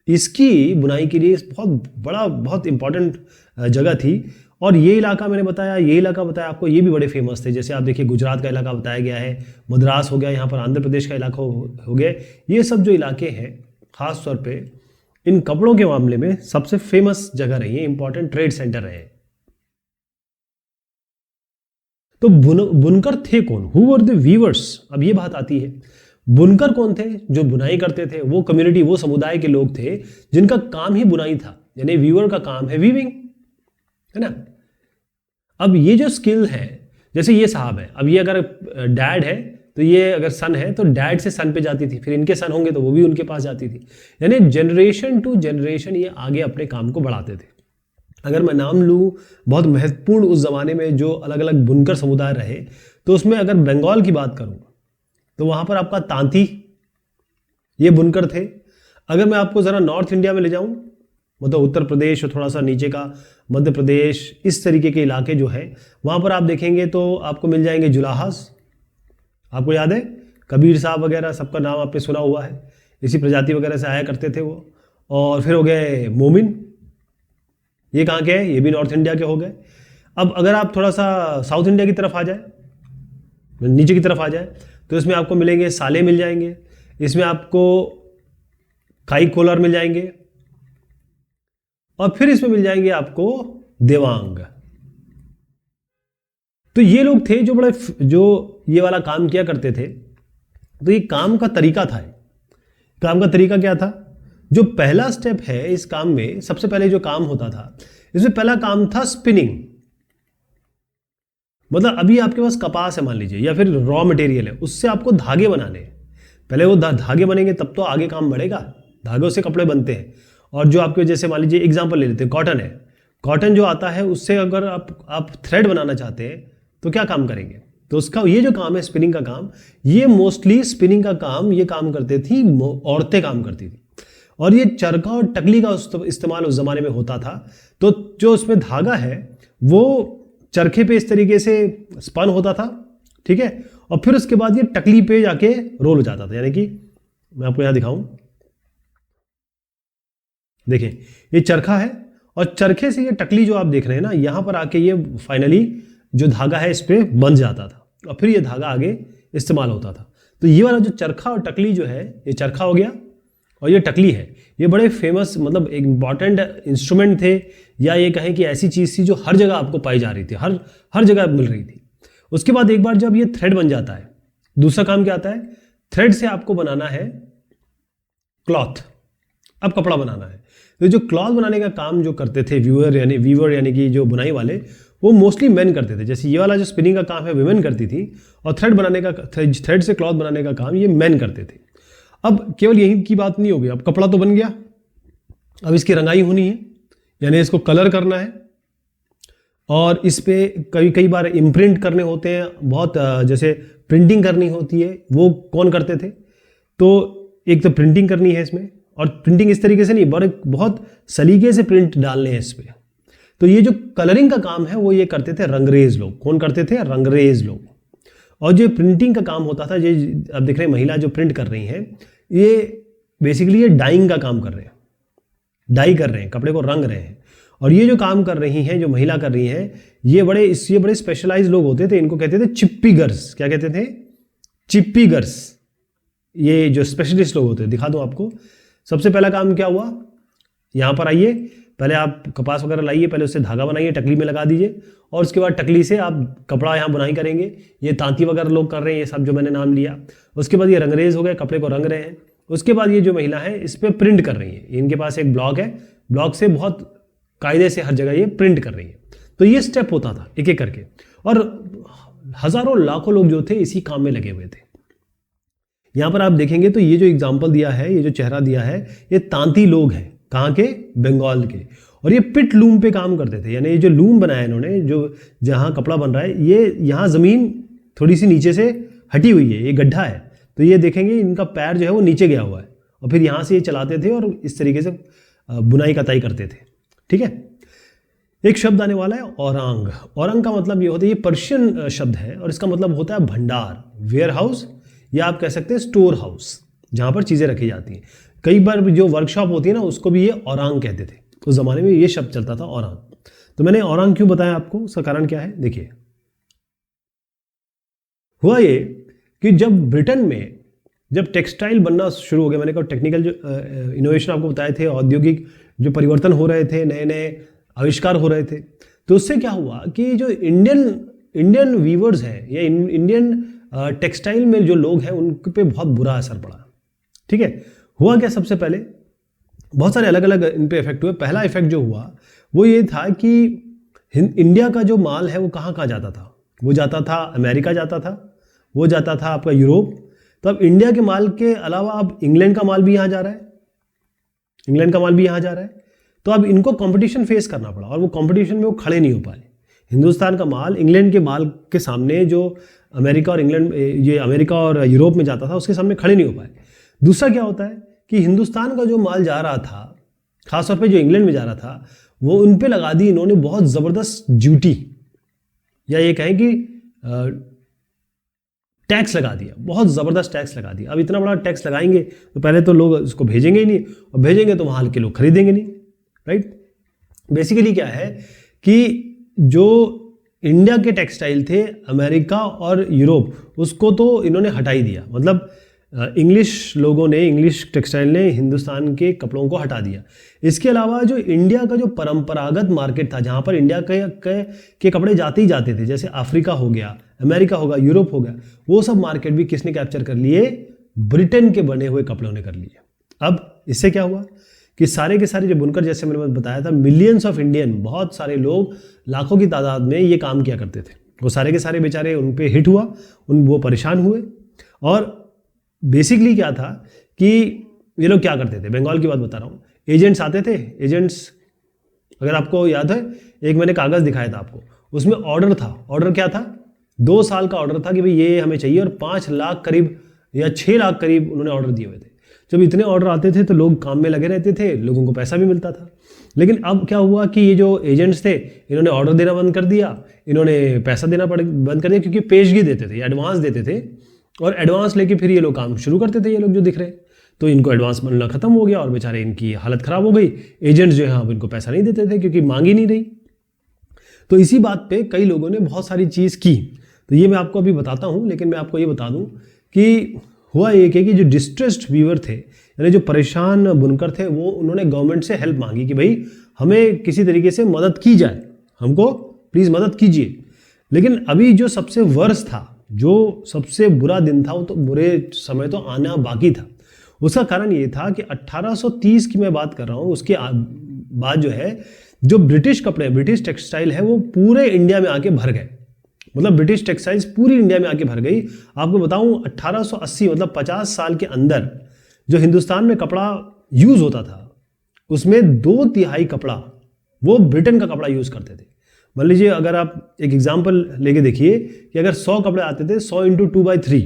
इसकी बुनाई के लिए बहुत इंपॉर्टेंट जगह थी। और ये इलाका मैंने बताया, आपको, ये भी बड़े फेमस थे। जैसे आप देखिए गुजरात का इलाका बताया गया है, मद्रास हो गया, यहाँ पर आंध्र प्रदेश का इलाका हो गया। ये सब जो इलाके हैं खास तौर पे इन कपड़ों के मामले में सबसे फेमस जगह रही है, इंपॉर्टेंट ट्रेड सेंटर रहे। तो बुनकर थे कौन? Who were the weavers? अब ये बात आती है, बुनकर कौन थे? जो बुनाई करते थे, वो कम्युनिटी, वो समुदाय के लोग थे जिनका काम ही बुनाई था। यानी वीवर का काम है वीविंग, है ना। अब ये जो स्किल है, जैसे ये साहब है, अब ये अगर डैड है तो ये अगर सन है तो डैड से सन पे जाती थी, फिर इनके सन होंगे तो वो भी उनके पास जाती थी। यानी जनरेशन टू जनरेशन ये आगे अपने काम को बढ़ाते थे। अगर मैं नाम लूँ बहुत महत्वपूर्ण उस जमाने में जो अलग अलग बुनकर समुदाय रहे, तो उसमें अगर बंगाल की बात करूँ तो वहाँ पर आपका तांती, ये बुनकर थे। अगर मैं आपको ज़रा नॉर्थ इंडिया में ले जाऊँ, मतलब उत्तर प्रदेश और थोड़ा सा नीचे का मध्य प्रदेश, इस तरीके के इलाके जो है, वहाँ पर आप देखेंगे तो आपको मिल जाएंगे जुलाहास। आपको याद है कबीर साहब वगैरह, सबका नाम आपने सुना हुआ है, इसी प्रजाति वगैरह से आया करते थे वो। और फिर हो गए मोमिन, ये कहाँ के हैं? ये भी नॉर्थ इंडिया के हो गए। अब अगर आप थोड़ा सा साउथ इंडिया की तरफ आ जाए, नीचे की तरफ आ जाए, तो इसमें आपको मिलेंगे साले, मिल जाएंगे, इसमें आपको काई कोलर मिल जाएंगे, और फिर इसमें मिल जाएंगे आपको देवांग। तो ये लोग थे जो ये वाला काम किया करते थे। तो ये काम का तरीका था, काम का तरीका क्या था? जो पहला स्टेप है इस काम में, सबसे पहले जो काम होता था, इसमें पहला काम था स्पिनिंग। मतलब अभी आपके पास कपास है मान लीजिए, या फिर रॉ मटेरियल है, उससे आपको धागे बनाने हैं। पहले वो धागे बनेंगे तब तो आगे काम बढ़ेगा, धागों से कपड़े बनते हैं। और जो आपके, जैसे मान लीजिए एग्जांपल ले लेते हैं, कॉटन है, कॉटन जो आता है उससे अगर आप थ्रेड बनाना चाहते हैं तो क्या काम करेंगे? तो उसका ये जो काम है स्पिनिंग का काम, ये मोस्टली स्पिनिंग का काम ये काम करते थी औरतें काम करती थी। और ये चरखा और टकली का इस्तेमाल उस जमाने में होता था। तो जो उसमें धागा है वो चरखे पे इस तरीके से स्पन होता था, ठीक है, और फिर उसके बाद ये टकली पे जाके रोल हो जाता था। यानी कि मैं आपको यहां दिखाऊं, देखिए ये चरखा है, और चरखे से ये टकली जो आप देख रहे हैं ना, यहां पर आके ये फाइनली जो धागा है इस पे बंध जाता था, और फिर ये धागा आगे इस्तेमाल होता था। तो ये वाला जो चरखा और टकली जो है, ये चरखा हो गया और ये टकली है, ये बड़े फेमस, मतलब एक इंपॉर्टेंट इंस्ट्रूमेंट थे, या ये कहें कि ऐसी चीज़ थी जो हर जगह आपको पाई जा रही थी, हर जगह मिल रही थी। उसके बाद एक बार जब ये थ्रेड बन जाता है, दूसरा काम क्या आता है? थ्रेड से आपको बनाना है क्लॉथ। अब कपड़ा बनाना है, तो जो क्लॉथ बनाने का काम जो करते थे वीवर यानी कि जो बुनाई वाले, वो मोस्टली मेन करते थे। जैसे ये वाला जो स्पिनिंग का काम है विमेन करती थी, और थ्रेड से क्लॉथ बनाने का काम ये मेन करते थे। अब केवल यही की बात नहीं होगी, अब कपड़ा तो बन गया, अब इसकी रंगाई होनी है, यानी इसको कलर करना है, और इस पे कई बार इम्प्रिंट करने होते हैं, बहुत जैसे प्रिंटिंग करनी होती है, वो कौन करते थे? तो एक तो प्रिंटिंग करनी है इसमें, और प्रिंटिंग इस तरीके से नहीं, बहुत सलीके से प्रिंट डालने हैं इस पे। तो ये जो कलरिंग का काम है वो ये करते थे रंगरेज लोग। कौन करते थे? रंगरेज लोग। और जो प्रिंटिंग का काम होता था, ये अब देख रहे हैं महिला जो प्रिंट कर रही हैं, ये बेसिकली ये डाइंग का काम कर रहे हैं, डाई कर रहे हैं, कपड़े को रंग रहे हैं। और ये जो काम कर रही हैं, जो महिला कर रही हैं, ये बड़े स्पेशलाइज लोग होते थे, इनको कहते थे चिप्पीगर्स। क्या कहते थे? चिप्पीगर्स। ये जो स्पेशलिस्ट लोग होते हैं, दिखा दूं आपको। सबसे पहला काम क्या हुआ, यहां पर आइए, पहले आप कपास वगैरह लाइए, पहले उससे धागा बनाइए, टकली में लगा दीजिए, और उसके बाद टकली से आप कपड़ा यहाँ बुनाई करेंगे। ये तांती वगैरह लोग कर रहे हैं, ये सब जो मैंने नाम लिया। उसके बाद ये रंगरेज हो गए, कपड़े को रंग रहे हैं। उसके बाद ये जो महिला है इस पर प्रिंट कर रही है, इनके पास एक ब्लॉक है, ब्लॉक से बहुत कायदे से हर जगह ये प्रिंट कर रही है। तो ये स्टेप होता था एक एक करके, और हजारों लाखों लोग जो थे इसी काम में लगे हुए थे। यहां पर आप देखेंगे तो ये जो एग्जाम्पल दिया है, ये जो चेहरा दिया है, ये तांती लोग हैं। कहाँ के? बंगाल के। और ये पिट लूम पे काम करते थे, यानी ये जो लूम बनाया इन्होंने, जो जहां कपड़ा बन रहा है, ये यहाँ जमीन थोड़ी सी नीचे से हटी हुई है, ये गड्ढा है, तो ये देखेंगे इनका पैर जो है वो नीचे गया हुआ है, और फिर यहाँ से ये चलाते थे और इस तरीके से बुनाई कताई करते थे। ठीक है। एक शब्द आने वाला है औरंग। औरंग का मतलब ये होता है, ये पर्शियन शब्द है और इसका मतलब होता है भंडार, वेयर हाउस, या आप कह सकते हैं स्टोर हाउस, जहां पर चीजें रखी जाती हैं। कई बार जो वर्कशॉप होती है ना, उसको भी ये औरंग कहते थे। उस जमाने में ये शब्द चलता था, औरंग। तो मैंने औरंग क्यों बताया आपको, उसका कारण क्या है, देखिए। हुआ ये कि जब ब्रिटेन में जब टेक्सटाइल बनना शुरू हो गया, मैंने कहा टेक्निकल जो इनोवेशन आपको बताए थे, औद्योगिक जो परिवर्तन हो रहे थे, नए नए आविष्कार हो रहे थे, तो उससे क्या हुआ कि जो इंडियन वीवर्स हैं या इंडियन टेक्सटाइल में जो लोग हैं, उन पे बहुत बुरा असर पड़ा। ठीक है। हुआ क्या, सबसे पहले बहुत सारे अलग अलग इन पे इफेक्ट हुए। पहला इफेक्ट जो हुआ वो ये था कि इंडिया का जो माल है वो कहाँ कहाँ जाता था, वो जाता था अमेरिका जाता था, वो जाता था आपका यूरोप। तो अब इंडिया के माल के अलावा अब इंग्लैंड का माल भी यहाँ जा रहा है, इंग्लैंड का माल भी यहाँ जा रहा है। तो अब इनको कंपटीशन फेस करना पड़ा, और वो कंपटीशन में वो खड़े नहीं हो पाए। हिंदुस्तान का माल इंग्लैंड के माल के सामने, जो अमेरिका और इंग्लैंड, ये अमेरिका और यूरोप में जाता था, उसके सामने खड़े नहीं हो पाए। दूसरा क्या होता है कि हिंदुस्तान का जो माल जा रहा था, खासतौर पे जो इंग्लैंड में जा रहा था, वो उन पे लगा दी इन्होंने बहुत ज़बरदस्त ड्यूटी, या ये कहें कि टैक्स लगा दिया, बहुत ज़बरदस्त टैक्स लगा दिया। अब इतना बड़ा टैक्स लगाएंगे तो पहले तो लोग उसको भेजेंगे ही नहीं, और भेजेंगे तो वहाँ के लोग खरीदेंगे नहीं, राइट। बेसिकली क्या है कि जो इंडिया के टेक्सटाइल थे, अमेरिका और यूरोप, उसको तो इन्होंने हटा ही दिया। मतलब इंग्लिश लोगों ने, इंग्लिश टेक्सटाइल ने हिंदुस्तान के कपड़ों को हटा दिया। इसके अलावा जो इंडिया का जो परंपरागत मार्केट था, जहाँ पर इंडिया के कपड़े जाते ही जाते थे, जैसे अफ्रीका हो गया, अमेरिका होगा, यूरोप हो गया, वो सब मार्केट भी किसने कैप्चर कर लिए? ब्रिटेन के बने हुए कपड़ों ने कर लिए। अब इससे क्या हुआ कि सारे के सारे जो बुनकर, जैसे मैंने बताया था, मिलियंस ऑफ इंडियन, बहुत सारे लोग, लाखों की तादाद में ये काम किया करते थे, वो सारे के सारे बेचारे उन पे हिट हुआ, वो परेशान हुए। और बेसिकली क्या था कि ये लोग क्या करते थे, बंगाल की बात बता रहा हूँ, एजेंट्स आते थे। एजेंट्स, अगर आपको याद है, एक मैंने कागज़ दिखाया था आपको, उसमें ऑर्डर था। ऑर्डर क्या था? 2 साल का ऑर्डर था कि भाई ये हमें चाहिए, और 5 लाख करीब या 6 लाख करीब उन्होंने ऑर्डर दिए हुए थे। जब इतने ऑर्डर आते थे तो लोग काम में लगे रहते थे, लोगों को पैसा भी मिलता था। लेकिन अब क्या हुआ कि ये जो एजेंट्स थे, इन्होंने ऑर्डर देना बंद कर दिया, इन्होंने पैसा देना बंद कर दिया, क्योंकि पेशगी देते थे, एडवांस देते थे, और एडवांस लेके फिर ये लोग काम शुरू करते थे। ये लोग जो दिख रहे हैं, तो इनको एडवांस मिलना खत्म हो गया और बेचारे इनकी हालत खराब हो गई। एजेंट्स जो है अब इनको पैसा नहीं देते थे, क्योंकि मांग ही नहीं रही। तो इसी बात पे कई लोगों ने बहुत सारी चीज़ की। तो ये मैं आपको अभी बताता हूँ, लेकिन मैं आपको ये बता दूँ कि हुआ ये कि जो डिस्ट्रेस्ड वीवर थे, यानी जो परेशान बुनकर थे, वो उन्होंने गवर्नमेंट से हेल्प मांगी कि भाई हमें किसी तरीके से मदद की जाए, हमको प्लीज़ मदद कीजिए। लेकिन अभी जो सबसे वर्स्ट था, जो सबसे बुरा दिन था, वो तो बुरे समय तो आना बाकी था। उसका कारण ये था कि 1830 की मैं बात कर रहा हूँ, उसके बाद जो है, जो ब्रिटिश कपड़े, ब्रिटिश टेक्सटाइल है, वो पूरे इंडिया में आके भर गए। मतलब ब्रिटिश टेक्सटाइल्स पूरी इंडिया में आके भर गई। आपको बताऊं 1880, मतलब 50 साल के अंदर जो हिंदुस्तान में कपड़ा यूज होता था, उसमें 2/3 कपड़ा वो ब्रिटेन का कपड़ा यूज करते थे। मान लीजिए, अगर आप एक एग्जाम्पल लेके देखिए कि अगर 100 कपड़े आते थे, 100 × 2/3,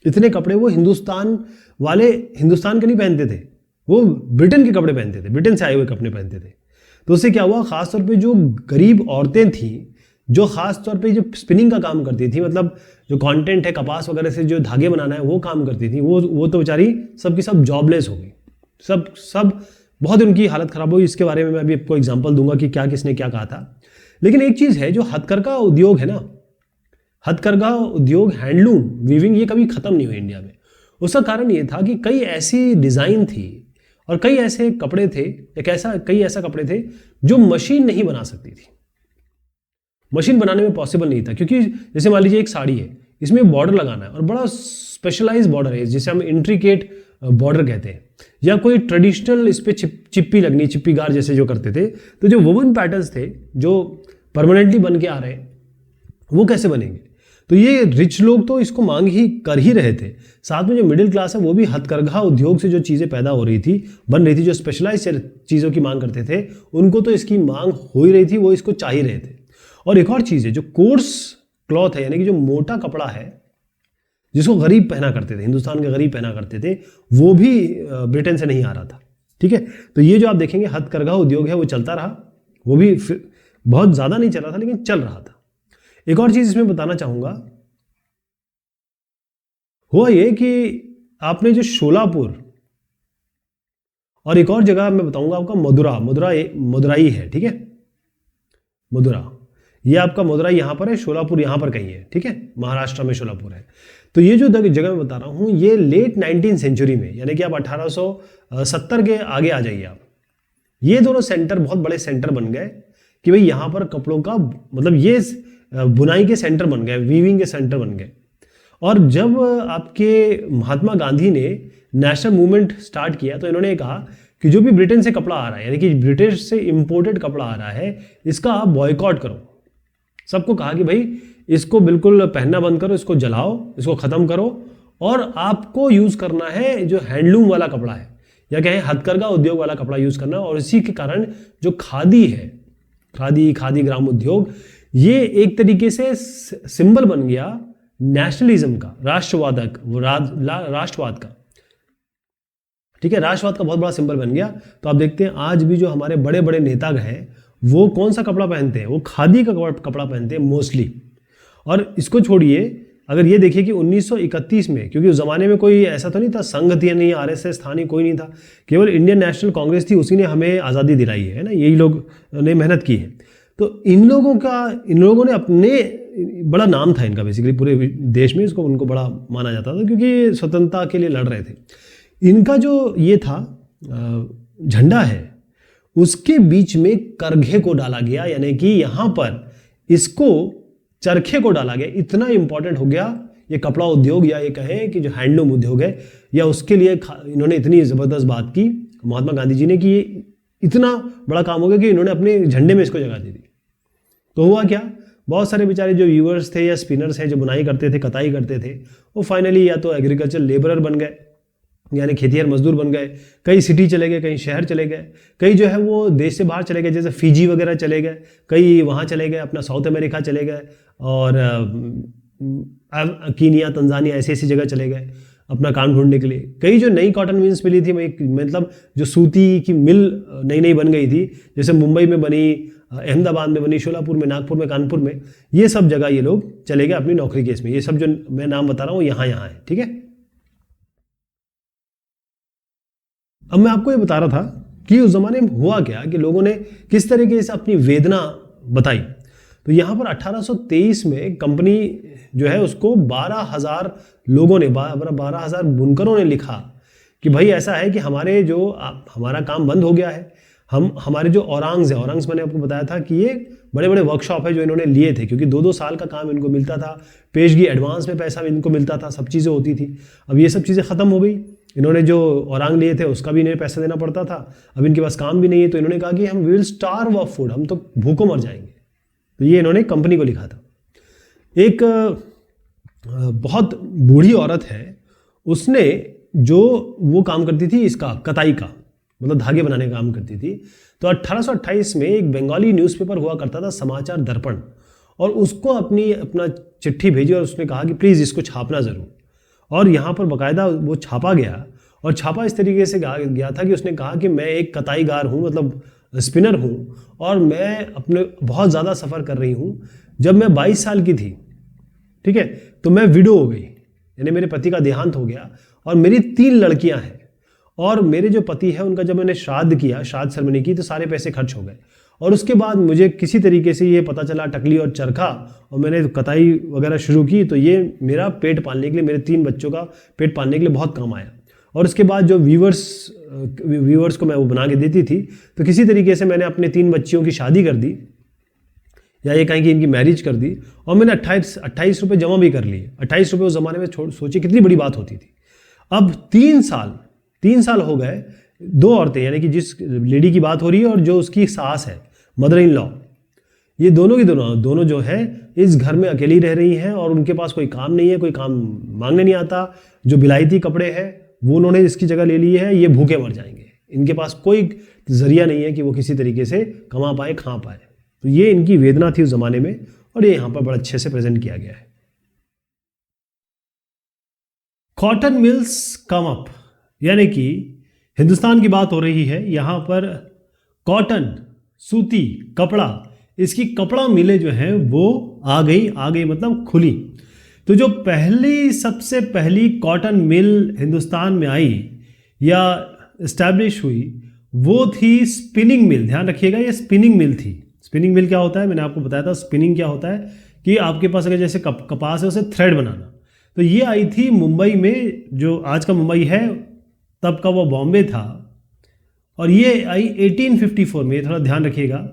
इतने कपड़े वो हिंदुस्तान वाले हिंदुस्तान के नहीं पहनते थे, वो ब्रिटेन के कपड़े पहनते थे, ब्रिटेन से आए हुए कपड़े पहनते थे। तो उससे क्या हुआ, खासतौर पे जो गरीब औरतें थीं, जो खास तौर पे जो स्पिनिंग का काम करती थी, मतलब जो कंटेंट है कपास वगैरह से जो धागे बनाना है वो काम करती थी, वो तो बेचारी सब की सब जॉबलेस हो गई। सब बहुत उनकी हालत खराब हुई। इसके बारे में मैं अभी आपको एग्जांपल दूंगा कि क्या किसने क्या कहा था। लेकिन एक चीज़ है, जो हथकरघा उद्योग है ना, हथकरघा उद्योग, हैंडलूम, वीविंग, ये कभी खत्म नहीं हुई इंडिया में। उसका कारण ये था कि कई ऐसी डिज़ाइन थी और कई ऐसे कपड़े थे, कई ऐसा कपड़े थे जो मशीन नहीं बना सकती थी। मशीन बनाने में पॉसिबल नहीं था, क्योंकि जैसे मान लीजिए एक साड़ी है, इसमें बॉर्डर लगाना है और बड़ा स्पेशलाइज बॉर्डर है जिसे हम इंट्रिकेट बॉर्डर कहते हैं, या कोई ट्रेडिशनल इस पे चिप्पी लगनी, चिप्पी गार जैसे जो करते थे। तो जो वुवन पैटर्न्स थे जो परमानेंटली बन के आ रहे हैं, वो कैसे बनेंगे? तो ये रिच लोग तो इसको मांग ही कर ही रहे थे, साथ में जो मिडिल क्लास है वो भी हथकरघा उद्योग से जो चीज़ें पैदा हो रही थी, बन रही थी, जो स्पेशलाइज चीज़ों की मांग करते थे, उनको तो इसकी मांग हो ही रही थी, वो इसको चाह ही रहे थे। और एक और चीज़ है, जो कोर्स क्लॉथ है, यानी कि जो मोटा कपड़ा है जिसको गरीब पहना करते थे, हिंदुस्तान के गरीब पहना करते थे, वो भी ब्रिटेन से नहीं आ रहा था। ठीक है, तो ये जो आप देखेंगे हथकरघा उद्योग है वो चलता रहा, वो भी बहुत ज़्यादा नहीं चला था लेकिन चल रहा था। एक और चीज़ इसमें बताना चाहूँगा, हुआ ये कि आपने जो शोलापुर और एक और जगह मैं बताऊंगा आपका मदुराई है, ठीक है, मदुरा, ये आपका मदुराई यहाँ पर है, शोलापुर यहाँ पर कहीं है, ठीक है, महाराष्ट्र में शोलापुर है। तो ये जो जगह मैं बता रहा हूँ, ये लेट 19th सेंचुरी में, यानी कि आप 1870 के आगे आ जाइए आप, ये दोनों सेंटर बहुत बड़े सेंटर बन गए कि भाई यहाँ पर कपड़ों का मतलब ये बुनाई के सेंटर बन गए, वीविंग के सेंटर बन गए। और जब आपके महात्मा गांधी ने नेशनल मूवमेंट स्टार्ट किया तो इन्होंने कहा कि जो भी ब्रिटेन से कपड़ा आ रहा है, यानी कि ब्रिटिश से इंपोर्टेड कपड़ा आ रहा है, इसका आप बॉयकॉट करो। सबको कहा कि भाई इसको बिल्कुल पहनना बंद करो, इसको जलाओ, इसको ख़त्म करो, और आपको यूज़ करना है जो हैंडलूम वाला कपड़ा है, या कहें हथकरघा उद्योग वाला कपड़ा यूज़ करना। और इसी के कारण जो खादी है, खादी ग्राम उद्योग, ये एक तरीके से सिंबल बन गया नेशनलिज्म का, राष्ट्रवाद का, ठीक है, राष्ट्रवाद का बहुत बड़ा सिंबल बन गया। तो आप देखते हैं आज भी जो हमारे बड़े बड़े नेता हैं वो कौन सा कपड़ा पहनते हैं, वो खादी का कपड़ा पहनते हैं मोस्टली। और इसको छोड़िए, अगर ये देखिए कि 1931 में, क्योंकि उस जमाने में कोई ऐसा तो नहीं था, संघ थी नहीं, आरएसएस था नहीं, कोई नहीं था, केवल इंडियन नेशनल कांग्रेस थी, उसी ने हमें आज़ादी दिलाई है ना, यही लोग ने मेहनत की है। तो इन लोगों ने अपने, बड़ा नाम था इनका बेसिकली पूरे देश में, इसको उनको बड़ा माना जाता था क्योंकि स्वतंत्रता के लिए लड़ रहे थे। इनका जो ये था झंडा है, उसके बीच में करघे को डाला गया, यानी कि यहाँ पर इसको चरखे को डाला गया। इतना इंपॉर्टेंट हो गया ये कपड़ा उद्योग, या ये कहें कि जो हैंडलूम उद्योग है, या उसके लिए इन्होंने इतनी ज़बरदस्त बात की महात्मा गांधी जी ने कि ये इतना बड़ा काम हो गया कि इन्होंने अपने झंडे में इसको जगह दे दी। तो हुआ क्या, बहुत सारे बेचारे जो वीवर्स थे या स्पिनर्स हैं, जो बुनाई करते थे, कताई करते थे, वो फाइनली या तो एग्रीकल्चर लेबरर बन गए, यानी खेतिहर मजदूर बन गए, कई सिटी चले गए, कहीं शहर चले गए, कई जो है वो देश से बाहर चले गए, जैसे फिजी वगैरह चले गए, कई वहाँ चले गए, अपना साउथ अमेरिका चले गए, और कीनिया, तंजानिया, ऐसी जगह चले गए अपना काम ढूंढने के लिए। कई जो नई कॉटन मिल्स मिली थी, मतलब जो सूती की मिल नई बन गई थी, जैसे मुंबई में बनी, अहमदाबाद में बनी, शोलापुर में, नागपुर में, कानपुर में, ये सब जगह ये लोग चले गए अपनी नौकरी केस में। ये सब जो मैं नाम बता रहा हूँ यहाँ है, ठीक है। अब मैं आपको ये बता रहा था कि उस जमाने में हुआ क्या कि लोगों ने किस तरीके से अपनी वेदना बताई। तो यहाँ पर 1823 में कंपनी जो है उसको 12,000 लोगों ने, 12,000 बुनकरों ने लिखा कि भाई ऐसा है कि हमारा काम बंद हो गया है। हमारे जो औरंग्स मैंने आपको बताया था कि ये बड़े बड़े वर्कशॉप है जो इन्होंने लिए थे, क्योंकि 2-2 साल का काम इनको मिलता था, पेशगी एडवांस में पैसा इनको मिलता था, सब चीज़ें होती थी। अब ये सब चीज़ें ख़त्म हो गई, इन्होंने जो औरंग लिए थे उसका भी इन्हें पैसा देना पड़ता था, अब इनके पास काम भी नहीं है। तो इन्होंने कहा कि हम विल स्टार्व ऑफ फूड, हम तो भूखों मर जाएंगे। तो ये इन्होंने कंपनी को लिखा था। एक बहुत बूढ़ी औरत है, उसने जो वो काम करती थी इसका कताई का, मतलब धागे बनाने का काम करती थी। तो 1828 में एक बंगाली न्यूज़पेपर हुआ करता था, समाचार दर्पण, और उसको अपना चिट्ठी भेजी और उसने कहा कि प्लीज़ इसको छापना ज़रूर। और यहाँ पर बाकायदा वो छापा गया, और छापा इस तरीके से गया था कि उसने कहा कि मैं एक कताईगार हूँ, मतलब स्पिनर हूँ, और मैं अपने बहुत ज़्यादा सफ़र कर रही हूँ। जब मैं 22 साल की थी, ठीक है, तो मैं विडो हो गई, यानी मेरे पति का देहांत हो गया, और मेरी 3 लड़कियाँ हैं, और मेरे जो पति है उनका जब मैंने श्राद्ध किया, श्राद्ध सेरेमनी की, तो सारे पैसे खर्च हो गए। और उसके बाद मुझे किसी तरीके से ये पता चला टकली और चरखा, और मैंने कताई वगैरह शुरू की, तो ये मेरा पेट पालने के लिए, मेरे 3 बच्चों का पेट पालने के लिए बहुत काम आया। और उसके बाद जो व्यूअर्स को मैं वो बना के देती थी, तो किसी तरीके से मैंने अपने 3 बच्चियों की शादी कर दी, या ये कहें कि इनकी मैरिज कर दी, और मैंने 28 रुपये जमा भी कर लिए। 28 रुपये उस ज़माने में सोचिए कितनी बड़ी बात होती थी। अब 3 साल हो गए, 2 औरतें, यानी कि जिस लेडी की बात हो रही है और जो उसकी सास है, मदर इन लॉ, ये दोनों की दोनों जो है इस घर में अकेली रह रही हैं, और उनके पास कोई काम नहीं है, कोई काम मांगने नहीं आता। जो बिलायती कपड़े हैं वो उन्होंने इसकी जगह ले लिए है। ये भूखे मर जाएंगे, इनके पास कोई जरिया नहीं है कि वो किसी तरीके से कमा पाए, खा पाए। तो ये इनकी वेदना थी उस जमाने में, और ये यहां पर बड़ा अच्छे से प्रेजेंट किया गया है। कॉटन मिल्स कम अप, यानी कि हिंदुस्तान की बात हो रही है यहां पर। कॉटन, सूती कपड़ा, इसकी कपड़ा मिलें जो हैं वो आ गई मतलब खुली। तो जो सबसे पहली कॉटन मिल हिंदुस्तान में आई या एस्टैब्लिश हुई, वो थी स्पिनिंग मिल। ध्यान रखिएगा, ये स्पिनिंग मिल थी। स्पिनिंग मिल क्या होता है, मैंने आपको बताया था। स्पिनिंग क्या होता है कि आपके पास अगर जैसे कपास है, उसे थ्रेड बनाना। तो ये आई थी मुंबई में, जो आज का मुंबई है, तब का वो बॉम्बे था, और ये आई 1854 में, थोड़ा ध्यान रखिएगा।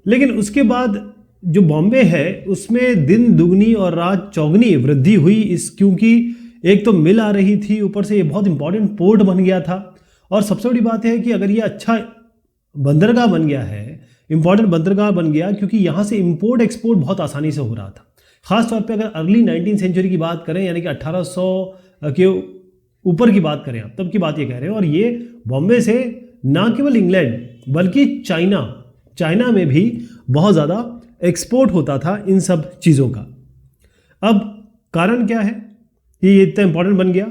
लेकिन उसके बाद जो बॉम्बे है उसमें दिन दुगनी और रात चौगनी वृद्धि हुई, क्योंकि एक तो मिल आ रही थी, ऊपर से ये बहुत इंपॉर्टेंट पोर्ट बन गया था। और सबसे बड़ी बात है कि अगर ये अच्छा बंदरगाह बन गया है, इंपॉर्टेंट बंदरगाह बन गया, क्योंकि यहाँ से इंपोर्ट एक्सपोर्ट बहुत आसानी से हो रहा था। खासतौर पे अगर अर्ली 19th सेंचुरी की बात करें, यानी कि 1800 के ऊपर की बात करें आप, तब की बात ये कह रहे हैं। और ये बॉम्बे से ना केवल इंग्लैंड बल्कि चाइना में भी बहुत ज़्यादा एक्सपोर्ट होता था इन सब चीज़ों का। अब कारण क्या है कि ये इतना इंपॉर्टेंट बन गया?